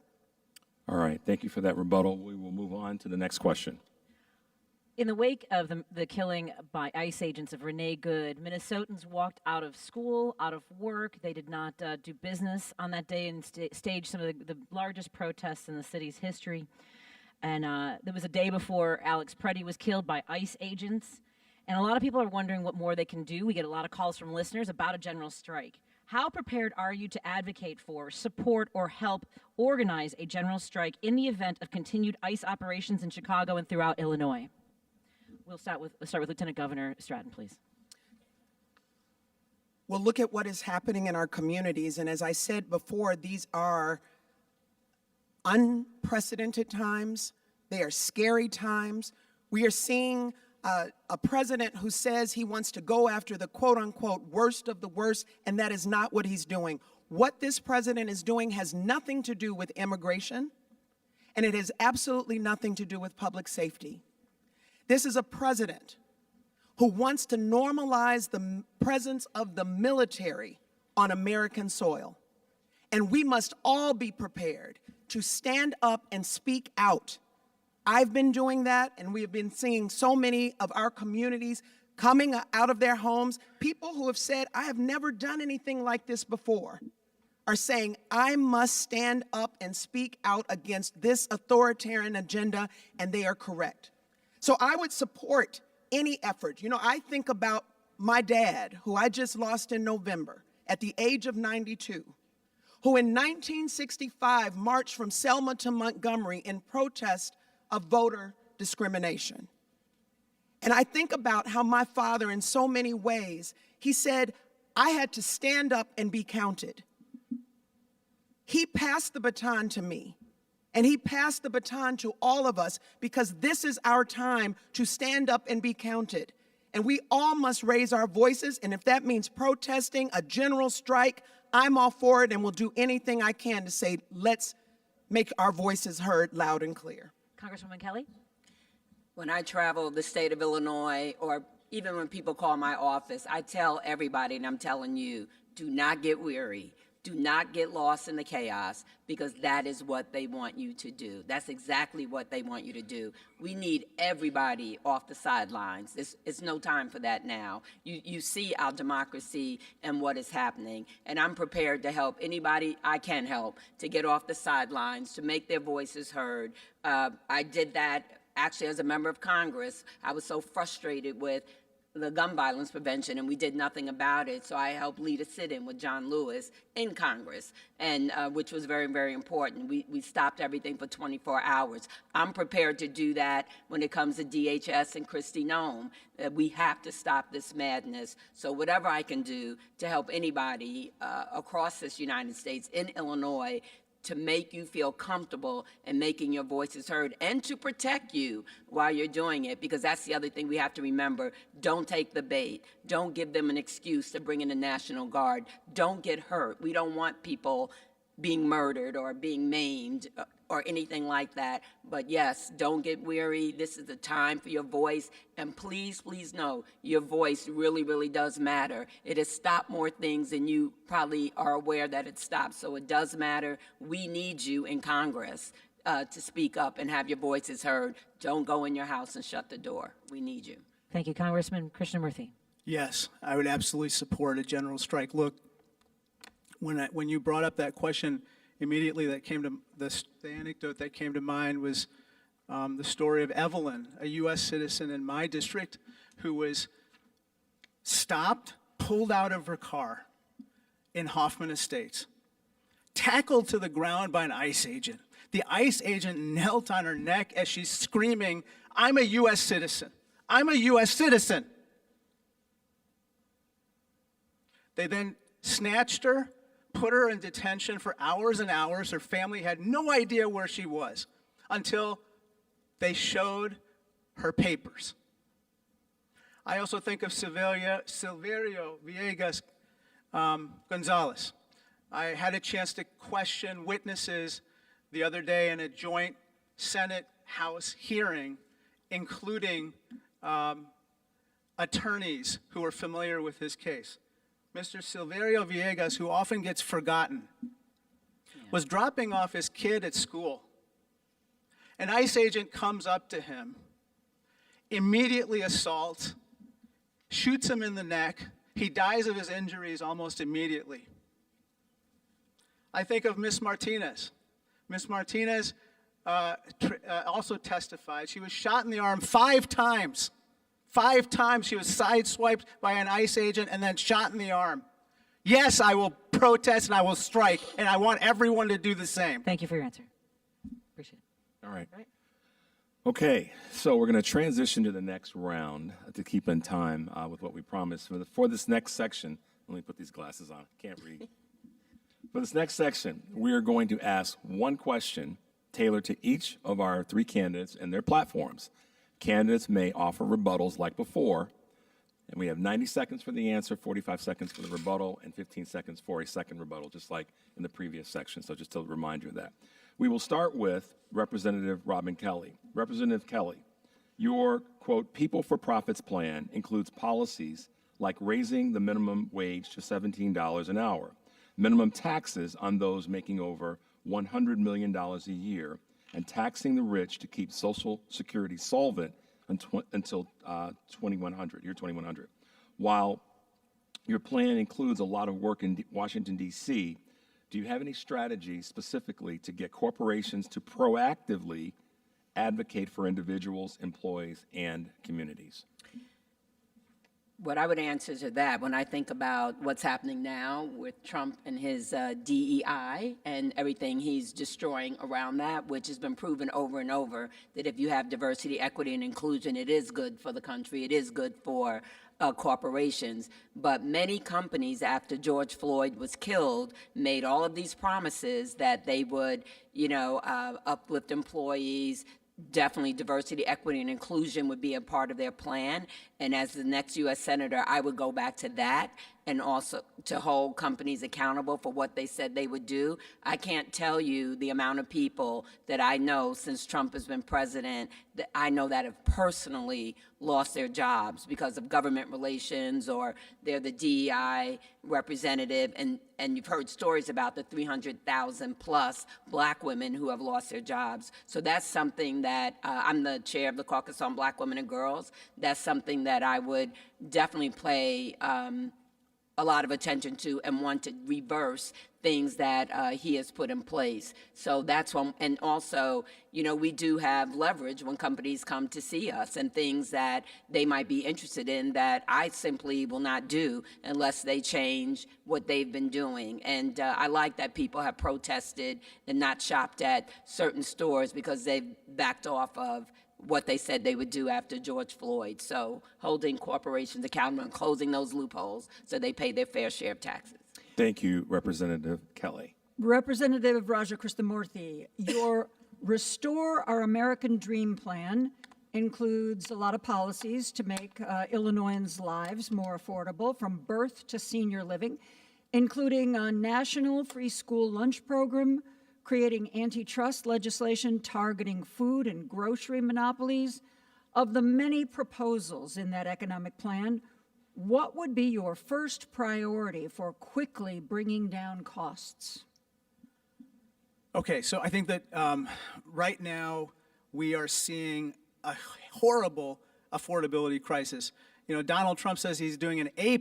All right, thank you for that rebuttal. We will move on to the next question. In the wake of the killing by ICE agents of Renee Good, Minnesotans walked out of school, out of work. They did not do business on that day and staged some of the largest protests in the city's history. And there was a day before Alex Preddy was killed by ICE agents. And a lot of people are wondering what more they can do. We get a lot of calls from listeners about a general strike. How prepared are you to advocate for, support, or help organize a general strike in the event of continued ICE operations in Chicago and throughout Illinois? We'll start with Lieutenant Governor Stratton, please. Well, look at what is happening in our communities. And as I said before, these are unprecedented times. They are scary times. We are seeing a president who says he wants to go after the quote-unquote worst of the worst, and that is not what he's doing. What this president is doing has nothing to do with immigration, and it has absolutely nothing to do with public safety. This is a president who wants to normalize the presence of the military on American soil. And we must all be prepared to stand up and speak out. I've been doing that, and we have been seeing so many of our communities coming out of their homes, people who have said, I have never done anything like this before, are saying, I must stand up and speak out against this authoritarian agenda, and they are correct. So I would support any effort. You know, I think about my dad, who I just lost in November at the age of 92, who in 1965 marched from Selma to Montgomery in protest of voter discrimination. And I think about how my father, in so many ways, he said, I had to stand up and be counted. He passed the baton to me, and he passed the baton to all of us, because this is our time to stand up and be counted. And we all must raise our voices, and if that means protesting, a general strike, I'm all for it and will do anything I can to say, let's make our voices heard loud and clear. Congresswoman Kelly? When I travel the state of Illinois, or even when people call my office, I tell everybody, and I'm telling you, do not get weary. Do not get lost in the chaos, because that is what they want you to do. That's exactly what they want you to do. We need everybody off the sidelines. It's no time for that now. You see our democracy and what is happening, and I'm prepared to help anybody I can help to get off the sidelines, to make their voices heard. I did that actually as a member of Congress. I was so frustrated with the gun violence prevention, and we did nothing about it. So I helped lead a sit-in with John Lewis in Congress, and which was very, very important. We stopped everything for 24 hours. I'm prepared to do that when it comes to DHS and Kristi Noem. We have to stop this madness. So whatever I can do to help anybody across this United States, in Illinois, to make you feel comfortable and making your voices heard, and to protect you while you're doing it, because that's the other thing we have to remember. Don't take the bait. Don't give them an excuse to bring in the National Guard. Don't get hurt. We don't want people being murdered or being maimed or anything like that. But yes, don't get weary. This is the time for your voice. And please, please know, your voice really, really does matter. It has stopped more things than you probably are aware that it stopped. So it does matter. We need you in Congress to speak up and have your voices heard. Don't go in your house and shut the door. We need you. Thank you. Congressman Krishnamoorthi? Yes, I would absolutely support a general strike. Look, when you brought up that question, immediately that came to the anecdote that came to mind was the story of Evelyn, a U.S. citizen in my district, who was stopped, pulled out of her car in Hoffman Estates, tackled to the ground by an ICE agent. The ICE agent knelt on her neck as she's screaming, "I'm a U.S. citizen. I'm a U.S. citizen." They then snatched her, put her in detention for hours and hours. Her family had no idea where she was until they showed her papers. I also think of Silverio Villegas Gonzalez. I had a chance to question witnesses the other day in a joint Senate-House hearing, including attorneys who are familiar with his case. Mr. Silverio Villegas, who often gets forgotten, was dropping off his kid at school. An ICE agent comes up to him, immediately assaults, shoots him in the neck. He dies of his injuries almost immediately. I think of Ms. Martinez. Ms. Martinez also testified. She was shot in the arm 5 times. 5 times she was sideswiped by an ICE agent and then shot in the arm. Yes, I will protest and I will strike, and I want everyone to do the same. Thank you for your answer. Appreciate it. All right. Okay, so we're going to transition to the next round to keep in time with what we promised. For this next section, let me put these glasses on. Can't read. For this next section, we are going to ask one question tailored to each of our 3 candidates and their platforms. Candidates may offer rebuttals like before, and we have 90 seconds for the answer, 45 seconds for the rebuttal, and 15 seconds for a second rebuttal, just like in the previous section, so just to remind you of that. We will start with Representative Robin Kelly. Representative Kelly, your, quote, People for Profits plan includes policies like raising the minimum wage to $17 an hour, minimum taxes on those making over $100 million a year, and taxing the rich to keep Social Security solvent until 2100. While your plan includes a lot of work in Washington, D.C., Do you have any strategies specifically to get corporations to proactively advocate for individuals, employees, and communities? What I would answer to that, when I think about what's happening now with Trump and his DEI and everything he's destroying around that, which has been proven over and over, that if you have diversity, equity, and inclusion, it is good for the country, it is good for corporations. But many companies, after George Floyd was killed, made all of these promises that they would, uplift employees. Definitely diversity, equity, and inclusion would be a part of their plan. And as the next U.S. Senator, I would go back to that and also to hold companies accountable for what they said they would do. I can't tell you the amount of people that I know since Trump has been president that I know that have personally lost their jobs because of government relations, or they're the DEI representative, and you've heard stories about the 300,000 plus black women who have lost their jobs. So that's something that I'm the chair of the Caucus on Black Women and Girls. That's something that I would definitely pay a lot of attention to and want to reverse things that he has put in place. So that's one. And also, we do have leverage when companies come to see us and things that they might be interested in that I simply will not do unless they change what they've been doing. And I like that people have protested and not shopped at certain stores because they've backed off of what they said they would do after George Floyd. So holding corporations accountable and closing those loopholes so they pay their fair share of taxes. Thank you, Representative Kelly. Representative Raja Krishnamoorthi, your Restore Our American Dream plan includes a lot of policies to make Illinoisans' lives more affordable, from birth to senior living, including a national free school lunch program, creating antitrust legislation targeting food and grocery monopolies. Of the many proposals in that economic plan, what would be your first priority for quickly bringing down costs? Okay, so I think that right now we are seeing a horrible affordability crisis. Donald Trump says he's doing an A+++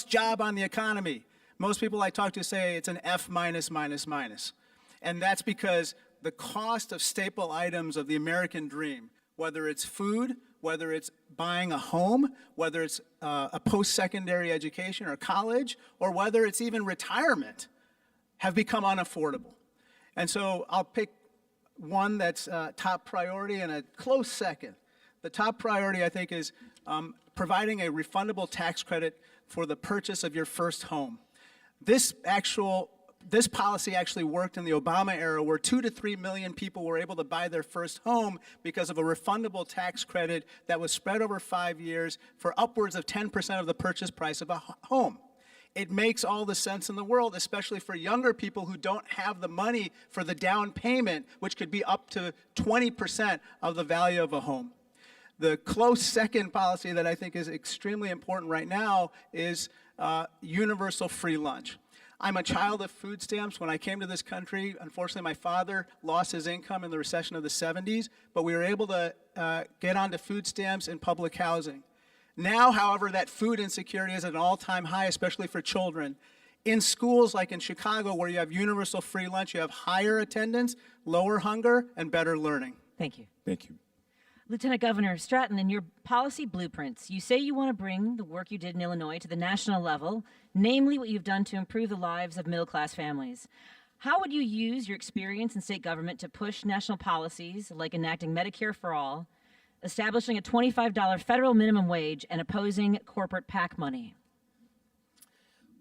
job on the economy. Most people I talk to say it's an F-. And that's because the cost of staple items of the American dream, whether it's food, whether it's buying a home, whether it's a post-secondary education or college, or whether it's even retirement, have become unaffordable. And so I'll pick one that's top priority and a close second. The top priority, I think, is providing a refundable tax credit for the purchase of your first home. This policy actually worked in the Obama era, where 2 to 3 million people were able to buy their first home because of a refundable tax credit that was spread over 5 years for upwards of 10% of the purchase price of a home. It makes all the sense in the world, especially for younger people who don't have the money for the down payment, which could be up to 20% of the value of a home. The close second policy that I think is extremely important right now is universal free lunch. I'm a child of food stamps. When I came to this country, unfortunately, my father lost his income in the recession of the 70s, but we were able to get onto food stamps and public housing. Now, however, that food insecurity is at an all-time high, especially for children. In schools like in Chicago, where you have universal free lunch, you have higher attendance, lower hunger, and better learning. Thank you. Thank you. Lieutenant Governor Stratton, in your policy blueprints, you say you want to bring the work you did in Illinois to the national level, namely what you've done to improve the lives of middle-class families. How would you use your experience in state government to push national policies like enacting Medicare for all, establishing a $25 federal minimum wage, and opposing corporate PAC money?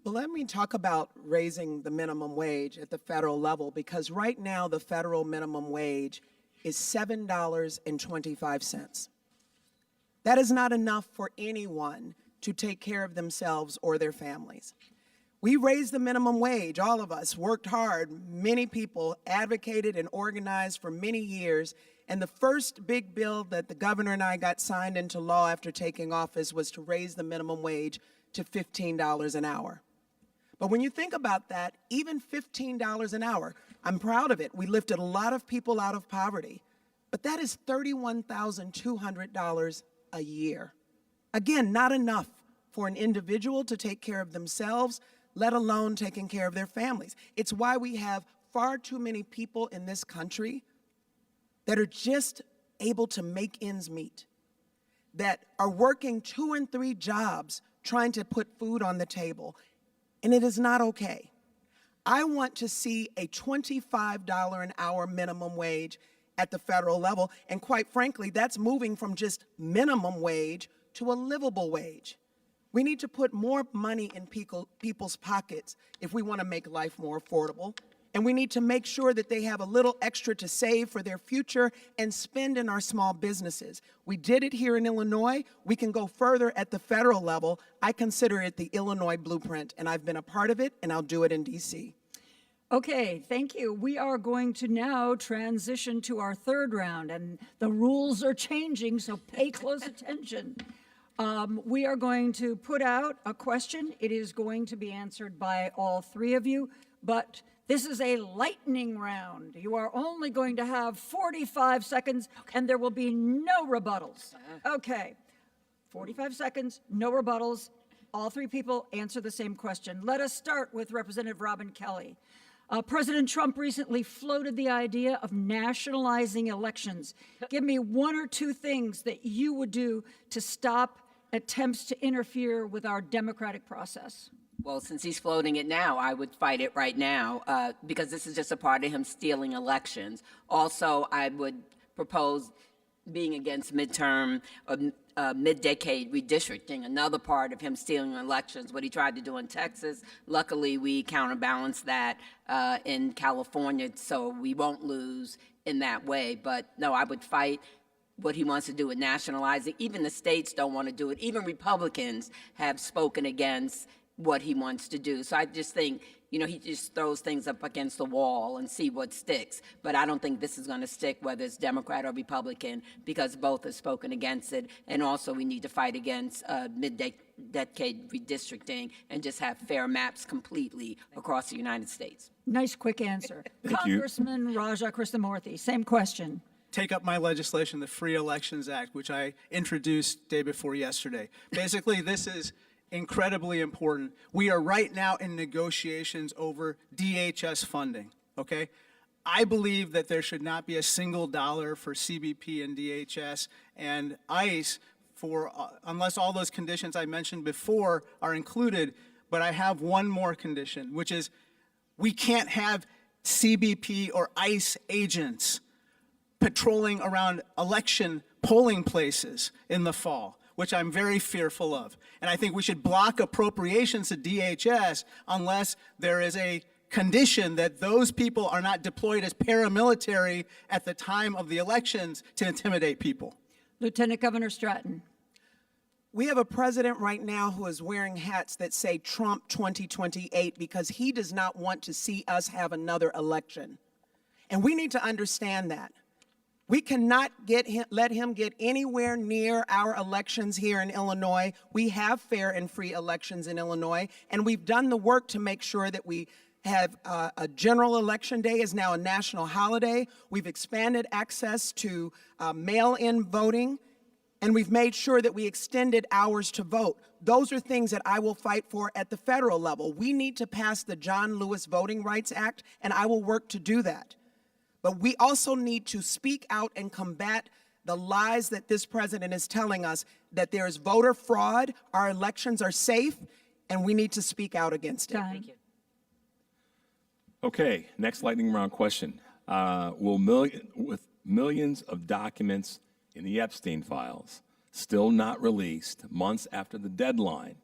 Well, let me talk about raising the minimum wage at the federal level, because right now the federal minimum wage is $7.25. That is not enough for anyone to take care of themselves or their families. We raised the minimum wage, all of us worked hard, many people advocated and organized for many years, and the first big bill that the governor and I got signed into law after taking office was to raise the minimum wage to $15 an hour. But when you think about that, even $15 an hour, I'm proud of it. We lifted a lot of people out of poverty, but that is $31,200 a year. Again, not enough for an individual to take care of themselves, let alone taking care of their families. It's why we have far too many people in this country that are just able to make ends meet, that are working 2 and 3 jobs trying to put food on the table, and it is not okay. I want to see a $25 an hour minimum wage at the federal level, and quite frankly, that's moving from just minimum wage to a livable wage. We need to put more money in people's pockets if we want to make life more affordable. And we need to make sure that they have a little extra to save for their future and spend in our small businesses. We did it here in Illinois. We can go further at the federal level. I consider it the Illinois blueprint, and I've been a part of it, and I'll do it in D.C. Okay, thank you. We are going to now transition to our third round, and the rules are changing, so pay close attention. We are going to put out a question. It is going to be answered by all 3 of you, but this is a lightning round. You are only going to have 45 seconds, and there will be no rebuttals. Okay, 45 seconds, no rebuttals. All 3 people answer the same question. Let us start with Representative Robin Kelly. President Trump recently floated the idea of nationalizing elections. Give me 1 or 2 things that you would do to stop attempts to interfere with our democratic process. Well, since he's floating it now, I would fight it right now because this is just a part of him stealing elections. Also, I would propose being against midterm or mid-decade redistricting, another part of him stealing elections, what he tried to do in Texas. Luckily, we counterbalanced that in California, so we won't lose in that way. But no, I would fight what he wants to do with nationalizing. Even the states don't want to do it. Even Republicans have spoken against what he wants to do. So I just think, you know, he just throws things up against the wall and see what sticks. But I don't think this is going to stick, whether it's Democrat or Republican, because both have spoken against it. And also we need to fight against mid-decade redistricting and just have fair maps completely across the United States. Nice quick answer. Congressman Raja Krishnamoorthi, same question. Take up my legislation, the Free Elections Act, which I introduced day before yesterday. Basically, this is incredibly important. We are right now in negotiations over DHS funding, okay? I believe that there should not be a single dollar for CBP and DHS and ICE for, unless all those conditions I mentioned before are included. But I have one more condition, which is we can't have CBP or ICE agents patrolling around election polling places in the fall, which I'm very fearful of. And I think we should block appropriations to DHS unless there is a condition that those people are not deployed as paramilitary at the time of the elections to intimidate people. Lieutenant Governor Stratton. We have a president right now who is wearing hats that say Trump 2028 because he does not want to see us have another election. And we need to understand that. We cannot let him get anywhere near our elections here in Illinois. We have fair and free elections in Illinois, and we've done the work to make sure that we have a general election day is now a national holiday. We've expanded access to mail-in voting, and we've made sure that we extended hours to vote. Those are things that I will fight for at the federal level. We need to pass the John Lewis Voting Rights Act, and I will work to do that. But we also need to speak out and combat the lies that this president is telling us, that there is voter fraud, our elections are safe, and we need to speak out against it. Thank you. Okay, next lightning round question. With millions of documents in the Epstein files still not released months after the deadline,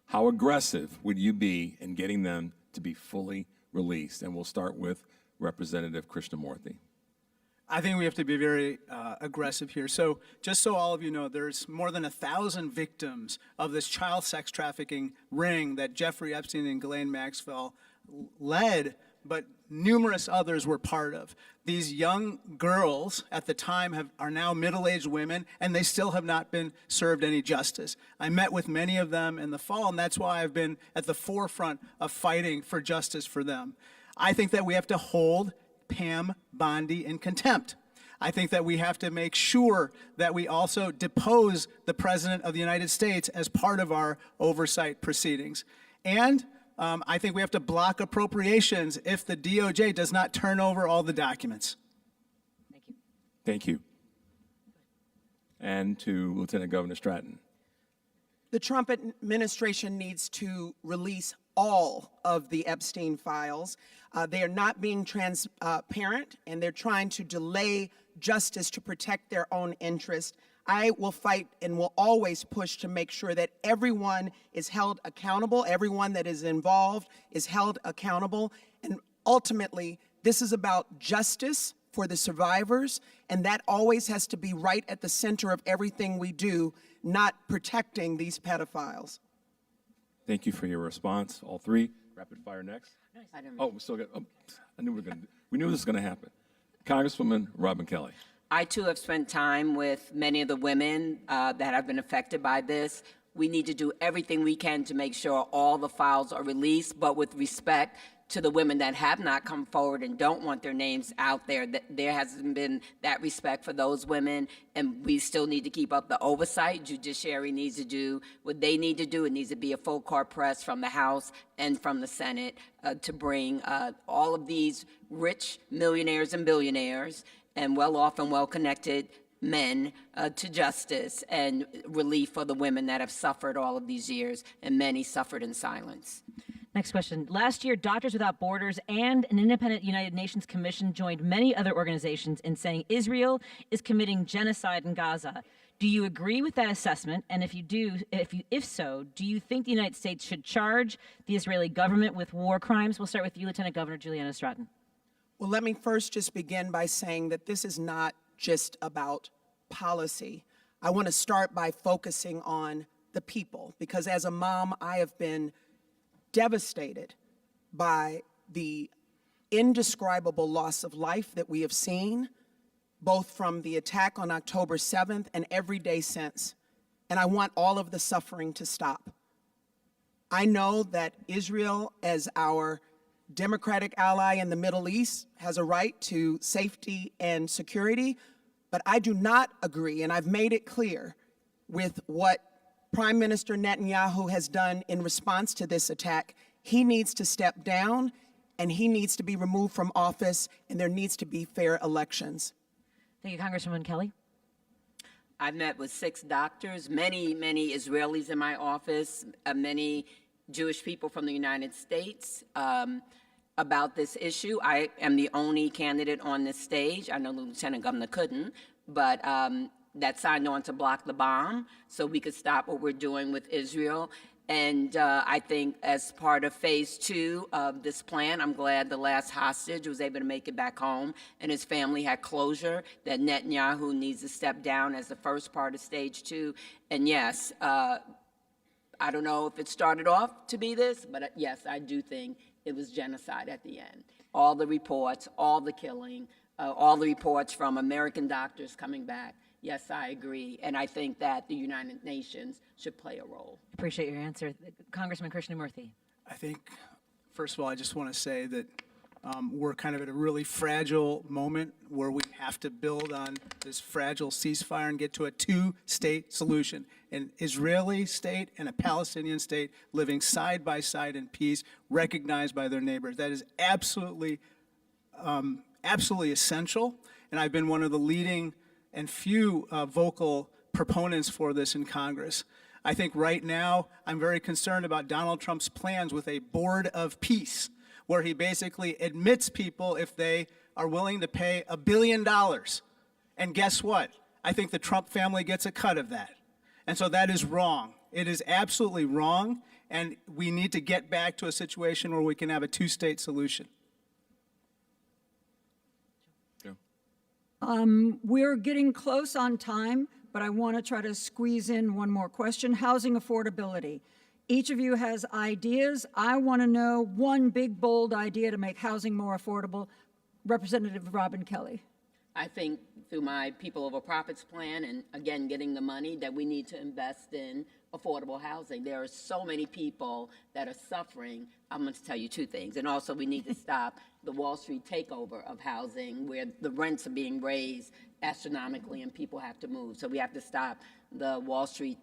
how aggressive would you be in getting them to be fully released? And we'll start with Representative Krishnamoorthi. I think we have to be very aggressive here. So just so all of you know, there's more than 1,000 victims of this child sex trafficking ring that Jeffrey Epstein and Ghislaine Maxwell led, but numerous others were part of. These young girls at the time are now middle-aged women, and they still have not been served any justice. I met with many of them in the fall, and that's why I've been at the forefront of fighting for justice for them. I think that we have to hold Pam Bondi in contempt. I think that we have to make sure that we also depose the President of the United States as part of our oversight proceedings. And I think we have to block appropriations if the DOJ does not turn over all the documents. Thank you. Thank you. And to Lieutenant Governor Stratton. The Trump administration needs to release all of the Epstein files. They are not being transparent, and they're trying to delay justice to protect their own interest. I will fight and will always push to make sure that everyone is held accountable, everyone that is involved is held accountable, and ultimately, this is about justice for the survivors, and that always has to be right at the center of everything we do, not protecting these pedophiles. Thank you for your response, all three. Rapid fire next. I don't Oh, we still got. Oh, I knew we knew this was going to happen. Congresswoman Robin Kelly. I too have spent time with many of the women that have been affected by this. We need to do everything we can to make sure all the files are released, but with respect to the women that have not come forward and don't want their names out there, that there hasn't been that respect for those women, and we still need to keep up the oversight. Judiciary needs to do what they need to do. It needs to be a full court press from the House and from the Senate to bring all of these rich millionaires and billionaires and well-off and well-connected men to justice and relief for the women that have suffered all of these years, and many suffered in silence. Next question. Last year, Doctors Without Borders and an independent United Nations commission joined many other organizations in saying Israel is committing genocide in Gaza. Do you agree with that assessment? And if so, do you think the United States should charge the Israeli government with war crimes? We'll start with you, Lieutenant Governor Juliana Stratton. Well, let me first just begin by saying that this is not just about policy. I want to start by focusing on the people, because as a mom, I have been devastated by the indescribable loss of life that we have seen, both from the attack on October 7th and every day since. And I want all of the suffering to stop. I know that Israel, as our democratic ally in the Middle East, has a right to safety and security, but I do not agree, and I've made it clear, with what Prime Minister Netanyahu has done in response to this attack. He needs to step down, and he needs to be removed from office, and there needs to be fair elections. Thank you, Congresswoman Kelly. I've met with 6 doctors, many Israelis in my office, many Jewish people from the United States about this issue. I am the only candidate on this stage. I know the Lieutenant Governor couldn't, but that signed on to block the bomb so we could stop what we're doing with Israel. And I think as part of phase 2 of this plan, I'm glad the last hostage was able to make it back home and his family had closure, that Netanyahu needs to step down as the first part of stage 2. And yes, I don't know if it started off to be this, but yes, I do think it was genocide at the end. All the reports, all the killing, all the reports from American doctors coming back. Yes, I agree. And I think that the United Nations should play a role. Appreciate your answer. Congressman Krishnamoorthi. I think, first of all, I just want to say that we're kind of at a really fragile moment where we have to build on this fragile ceasefire and get to a 2-state solution, an Israeli state and a Palestinian state living side by side in peace, recognized by their neighbors. That is absolutely essential, and I've been one of the leading and few vocal proponents for this in Congress. I think right now I'm very concerned about Donald Trump's plans with a board of peace, where he basically admits people if they are willing to pay $1 billion. And guess what? I think the Trump family gets a cut of that. And so that is wrong. It is absolutely wrong, and we need to get back to a situation where we can have a 2-state solution. We're getting close on time, but I want to try to squeeze in one more question. Housing affordability. Each of you has ideas. I want to know one big, bold idea to make housing more affordable. Representative Robin Kelly. I think through my People Over Profits plan and, again, getting the money, that we need to invest in affordable housing. There are so many people that are suffering. I'm going to tell you 2 things. And also we need to stop the Wall Street takeover of housing, where the rents are being raised astronomically and people have to move. So we have to stop the Wall Street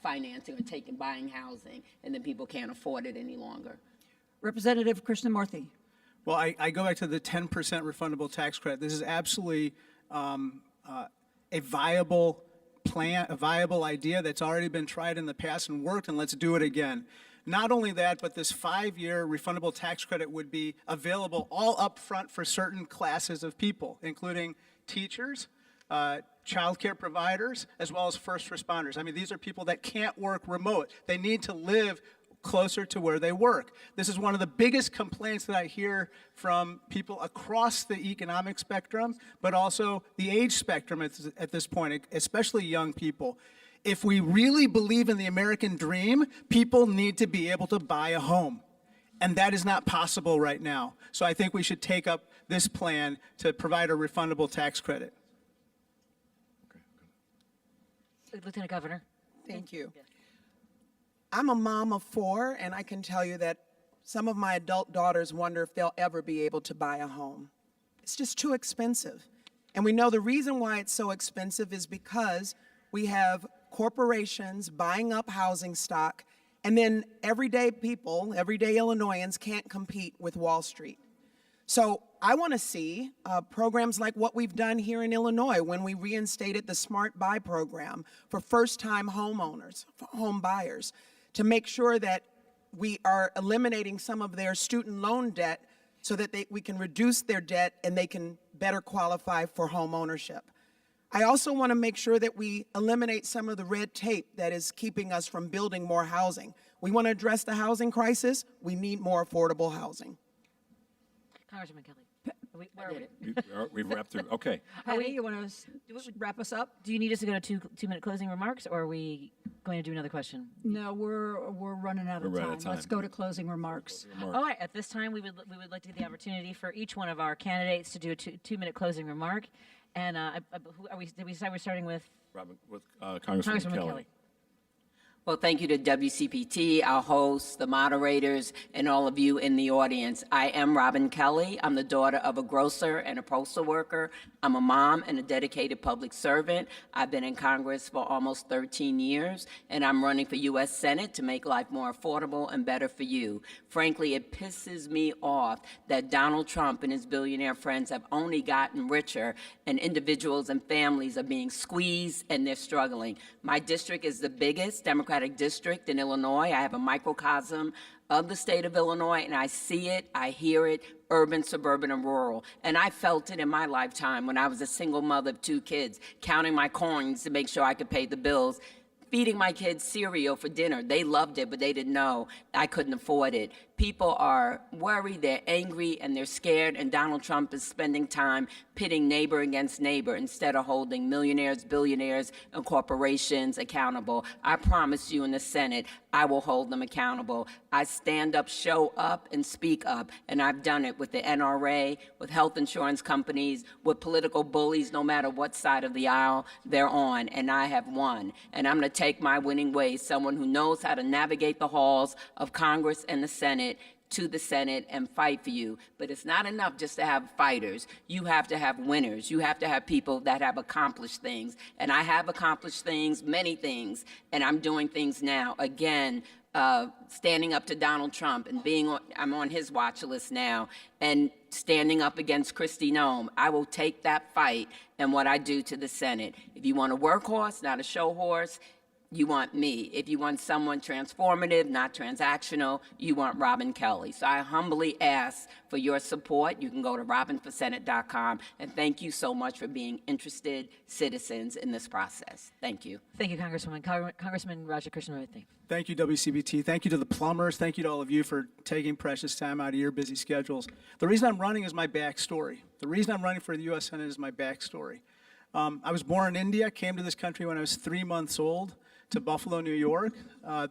financing or buying housing, and then people can't afford it any longer. Representative Krishnamoorthi. Well, I go back to the 10% refundable tax credit. This is absolutely a viable plan, a viable idea that's already been tried in the past and worked, and let's do it again. Not only that, but this 5-year refundable tax credit would be available all up front for certain classes of people, including teachers, childcare providers, as well as first responders. I mean, these are people that can't work remote. They need to live closer to where they work. This is one of the biggest complaints that I hear from people across the economic spectrum, but also the age spectrum at this point, especially young people. If we really believe in the American dream, people need to be able to buy a home. And that is not possible right now. So I think we should take up this plan to provide a refundable tax credit. Lieutenant Governor. Thank you. I'm a mom of 4, and I can tell you that some of my adult daughters wonder if they'll ever be able to buy a home. It's just too expensive. And we know the reason why it's so expensive is because we have corporations buying up housing stock, and then everyday people, everyday Illinoisans can't compete with Wall Street. So I want to see programs like what we've done here in Illinois when we reinstated the Smart Buy program for first-time homeowners, for home buyers, to make sure that we are eliminating some of their student loan debt so that we can reduce their debt and they can better qualify for home ownership. I also want to make sure that we eliminate some of the red tape that is keeping us from building more housing. We want to address the housing crisis. We need more affordable housing. Congressman Kelly. Where are we? We've wrapped through. Okay. Patty, you want to wrap us up? Do you need us to go to two-minute closing remarks, or are we going to do another question? No, we're running out of We're time. out of time. Let's go to closing remarks. All right. At this time, we would like to give the opportunity for each one of our candidates to do a two-minute closing remark. And did we decide we're starting with Congressman Kelly. Well, thank you to WCPT, our hosts, the moderators, and all of you in the audience. I am Robin Kelly. I'm the daughter of a grocer and a postal worker. I'm a mom and a dedicated public servant. I've been in Congress for almost 13 years, and I'm running for U.S. Senate to make life more affordable and better for you. Frankly, it pisses me off that Donald Trump and his billionaire friends have only gotten richer, and individuals and families are being squeezed and they're struggling. My district is the biggest Democratic district in Illinois. I have a microcosm of the state of Illinois, and I see it, I hear it, urban, suburban, and rural. And I felt it in my lifetime when I was a single mother of 2 kids, counting my coins to make sure I could pay the bills, feeding my kids cereal for dinner. They loved it, but they didn't know I couldn't afford it. People are worried, they're angry, and they're scared, and Donald Trump is spending time pitting neighbor against neighbor instead of holding millionaires, billionaires, and corporations accountable. I promise you in the Senate, I will hold them accountable. I stand up, show up, and speak up, and I've done it with the NRA, with health insurance companies, with political bullies, no matter what side of the aisle they're on, and I have won. And I'm going to take my winning ways, someone who knows how to navigate the halls of Congress and the Senate, to the Senate and fight for you. But it's not enough just to have fighters. You have to have winners. You have to have people that have accomplished things. And I have accomplished things, many things, and I'm doing things now. Again, standing up to Donald Trump and I'm on his watch list now, and standing up against Kristi Noem. I will take that fight and what I do to the Senate. If you want a workhorse, not a show horse, you want me. If you want someone transformative, not transactional, you want Robin Kelly. So I humbly ask for your support. You can go to robinforsenate.com. And thank you so much for being interested citizens in this process. Thank you. Thank you, Congresswoman. Congressman Raja Krishnamoorthi. Thank you, WCPT. Thank you to the plumbers. Thank you to all of you for taking precious time out of your busy schedules. The reason I'm running is my backstory. The reason I'm running for the U.S. Senate is my backstory. I was born in India, came to this country when I was 3 months old, to Buffalo, New York.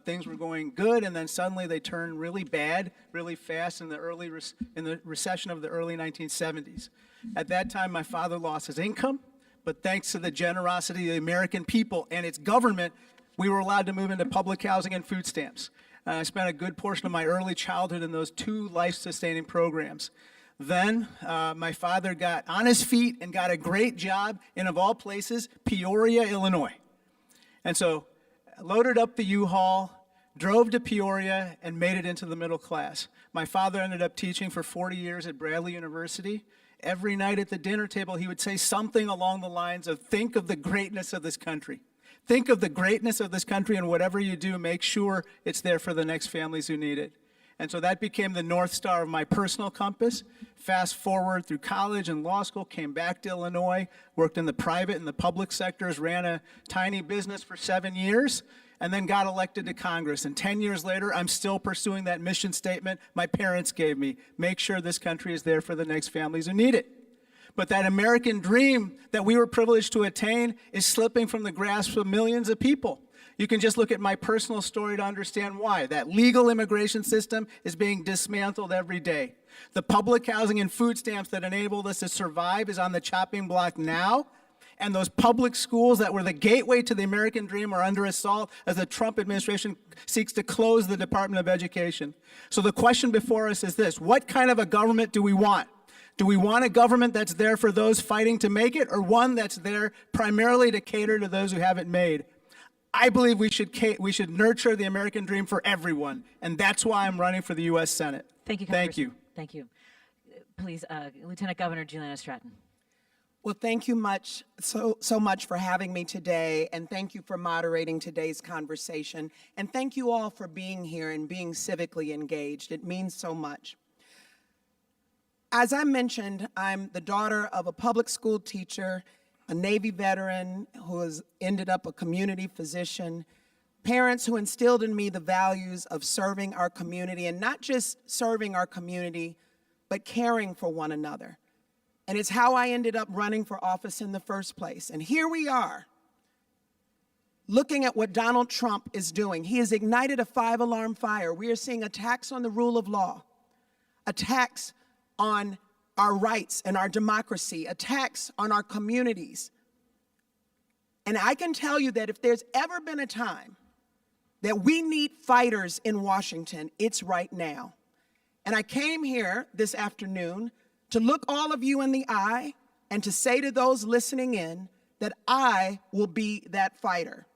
Things were going good, and then suddenly they turned really bad, really fast in the recession of the early 1970s. At that time, my father lost his income, but thanks to the generosity of the American people and its government, we were allowed to move into public housing and food stamps. I spent a good portion of my early childhood in those 2 life-sustaining programs. Then my father got on his feet and got a great job in, of all places, Peoria, Illinois. And so loaded up the U-Haul, drove to Peoria, and made it into the middle class. My father ended up teaching for 40 years at Bradley University. Every night at the dinner table, he would say something along the lines of, think of the greatness of this country. Think of the greatness of this country, and whatever you do, make sure it's there for the next families who need it. And so that became the North Star of my personal compass. Fast forward through college and law school, came back to Illinois, worked in the private and the public sectors, ran a tiny business for 7 years, and then got elected to Congress. And 10 years later, I'm still pursuing that mission statement my parents gave me. Make sure this country is there for the next families who need it. But that American dream that we were privileged to attain is slipping from the grasp of millions of people. You can just look at my personal story to understand why. That legal immigration system is being dismantled every day. The public housing and food stamps that enabled us to survive is on the chopping block now. And those public schools that were the gateway to the American dream are under assault as the Trump administration seeks to close the Department of Education. So the question before us is this: what kind of a government do we want? Do we want a government that's there for those fighting to make it, or one that's there primarily to cater to those who haven't made? I believe we should nurture the American dream for everyone, and that's why I'm running for the U.S. Senate. Thank you, Thank Congressman. you. Thank you. Please, Lieutenant Governor Juliana Stratton. Well, thank you so much for having me today, and thank you for moderating today's conversation, and thank you all for being here and being civically engaged. It means so much. As I mentioned, I'm the daughter of a public school teacher, a Navy veteran who has ended up a community physician, parents who instilled in me the values of serving our community, and not just serving our community, but caring for one another. And it's how I ended up running for office in the first place. And here we are, looking at what Donald Trump is doing. He has ignited a 5-alarm fire. We are seeing attacks on the rule of law, attacks on our rights and our democracy, attacks on our communities. And I can tell you that if there's ever been a time that we need fighters in Washington, it's right now. And I came here this afternoon to look all of you in the eye and to say to those listening in that I will be that fighter.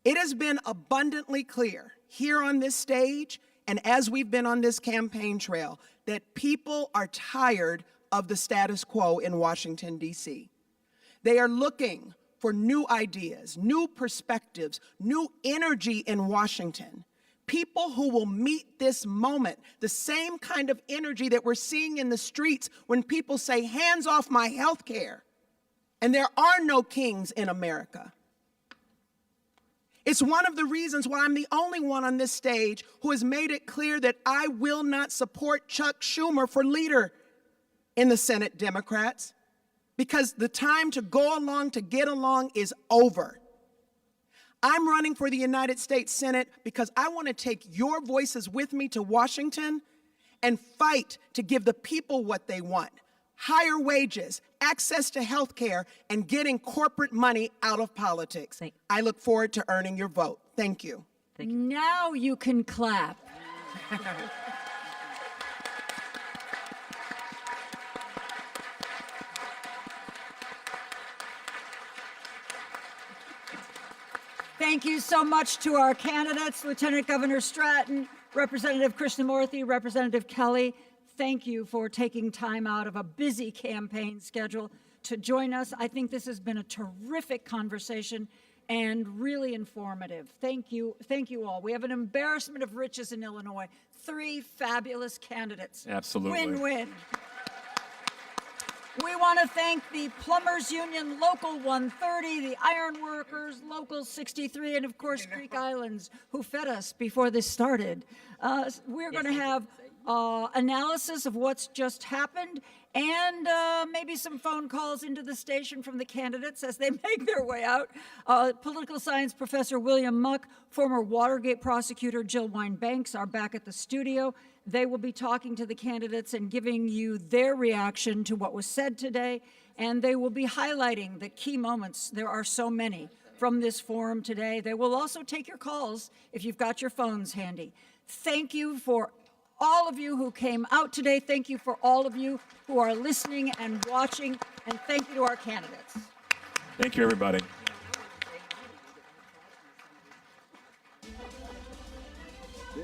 It has been abundantly clear here on this stage and as we've been on this campaign trail that people are tired of the status quo in Washington, D.C. They are looking for new ideas, new perspectives, new energy in Washington. People who will meet this moment, the same kind of energy that we're seeing in the streets when people say, hands off my health care. And there are no kings in America. It's one of the reasons why I'm the only one on this stage who has made it clear that I will not support Chuck Schumer for leader in the Senate Democrats, because the time to go along to get along is over. I'm running for the United States Senate because I want to take your voices with me to Washington and fight to give the people what they want: higher wages, access to health care, and getting corporate money out of politics. I look forward to earning your vote. Thank you. Thank you. Now you can clap. Thank you so much to our candidates, Lieutenant Governor Stratton, Representative Krishnamoorthi, Representative Kelly. Thank you for taking time out of a busy campaign schedule to join us. I think this has been a terrific conversation and really informative. Thank you all. We have an embarrassment of riches in Illinois. 3 fabulous candidates. Absolutely. Win-win. We want to thank the Plumbers Union Local 130, the Iron Workers Local 63, and of course Greek Islands, who fed us before this started. We're going to have analysis of what's just happened, and maybe some phone calls into the station from the candidates as they make their way out. Political science professor William Muck, former Watergate prosecutor Jill Wine-Banks are back at the studio. They will be talking to the candidates and giving you their reaction to what was said today, and they will be highlighting the key moments. There are so many from this forum today. They will also take your calls if you've got your phones handy. Thank you for all of you who came out today. Thank you for all of you who are listening and watching, and thank you to our candidates. Thank you, everybody.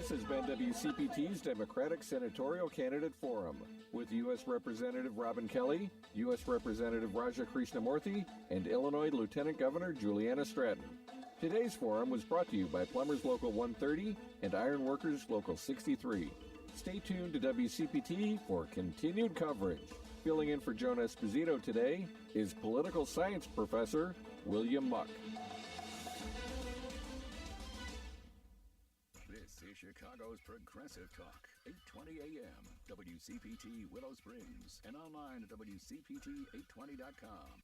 This has been WCPT's Democratic Senatorial Candidate Forum with U.S. Representative Robin Kelly, U.S. Representative Raja Krishnamoorthi, and Illinois Lieutenant Governor Juliana Stratton. Today's forum was brought to you by Plumbers Local 130 and Iron Workers Local 63. Stay tuned to WCPT for continued coverage. Filling in for Joan Esposito today is political science professor William Muck. This is Chicago's Progressive Talk, 820 AM, WCPT Willow Springs, and online at WCPT820.com.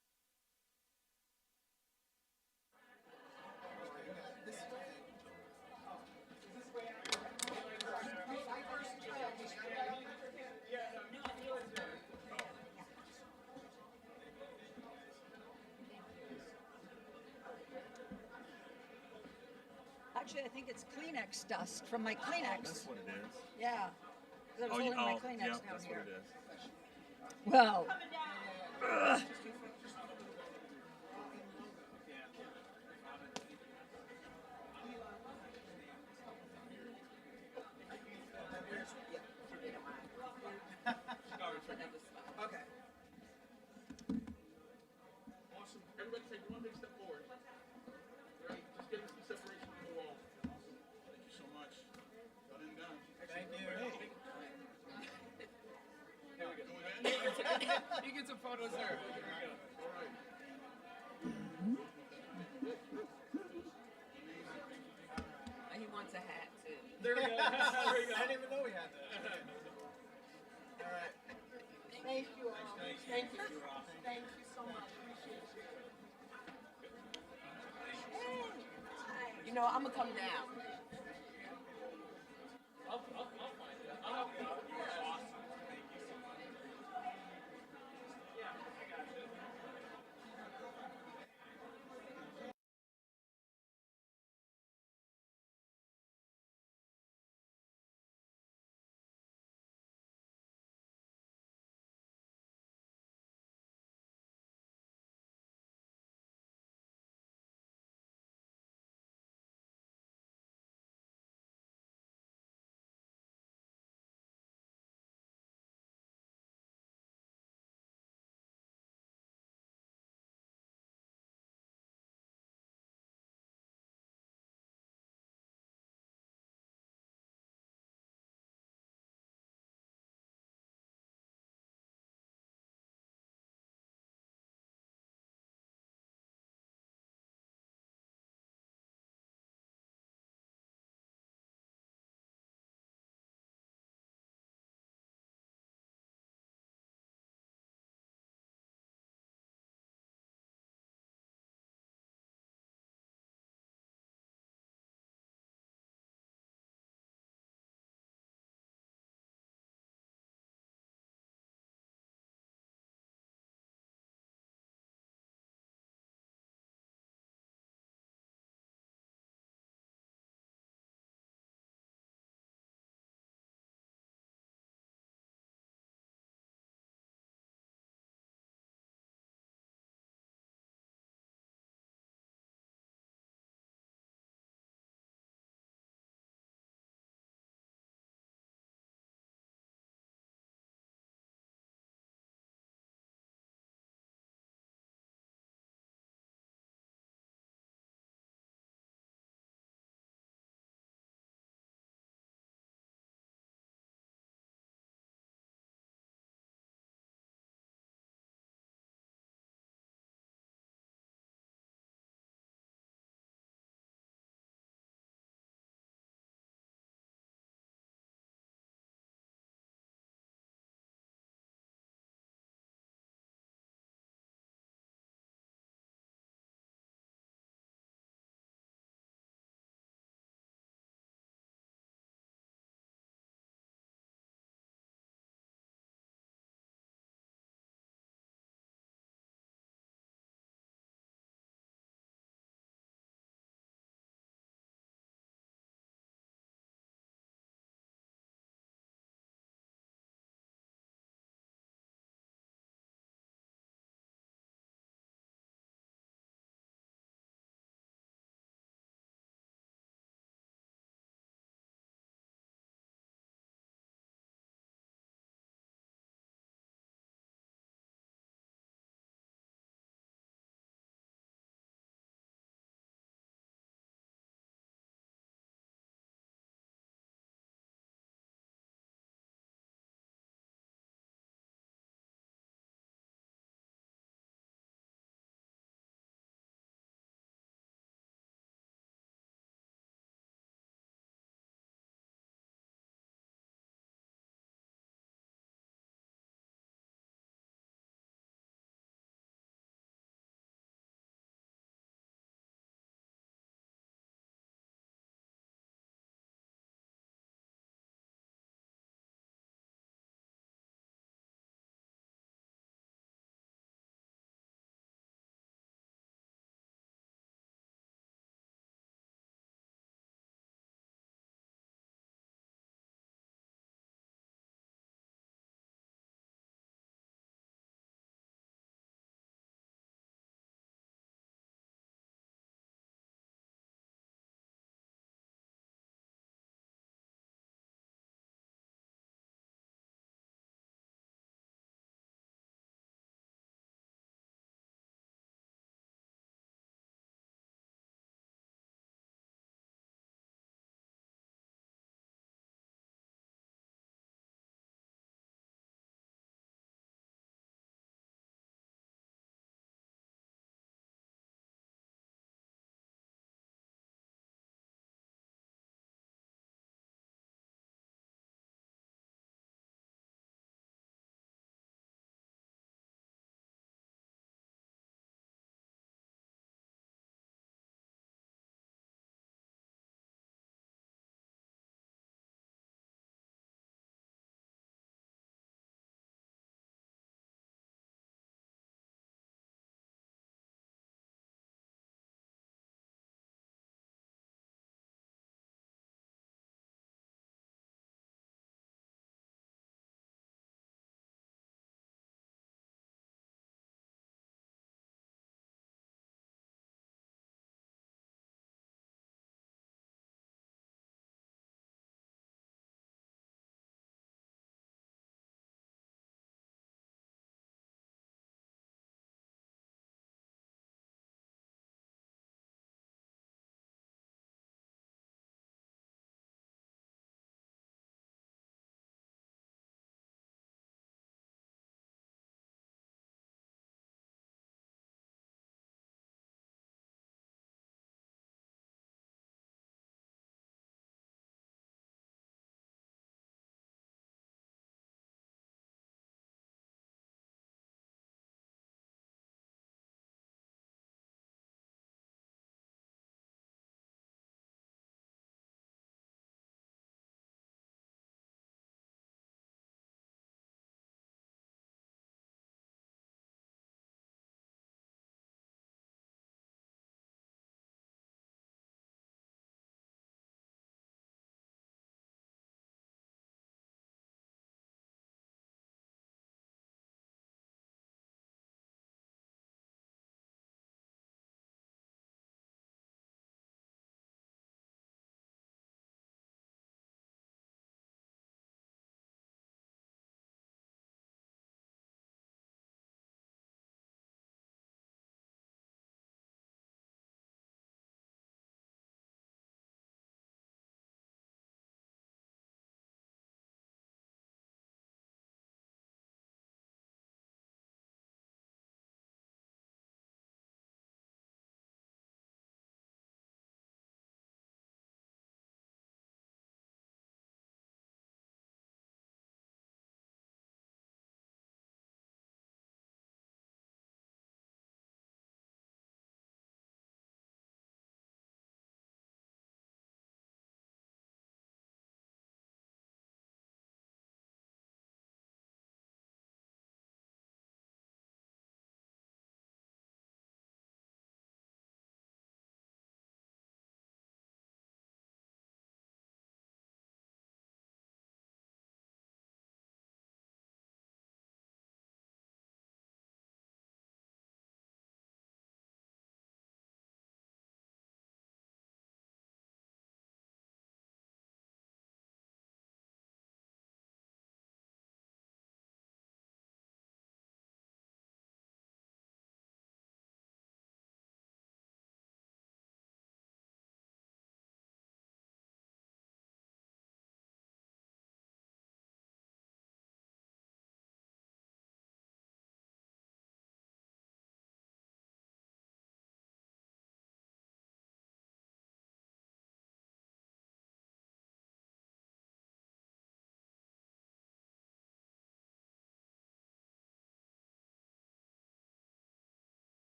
Actually, I think it's Kleenex dust from my Kleenex. That's what it is. Yeah. 'Cause I was holding my Kleenex yeah, down that's here. what it is. Well, Okay. Awesome. Everybody take one big step forward. Great. Just get some separation from the wall. Awesome. Thank you so much. Done and done. Thank you. Here we go. You get some photos there. Here we go. All right. He wants a hat too. There we go. There we go. I didn't even know we had that. All right. Thank you all. Thank you. Thank you so much. Appreciate you. You know, I'm gonna come down.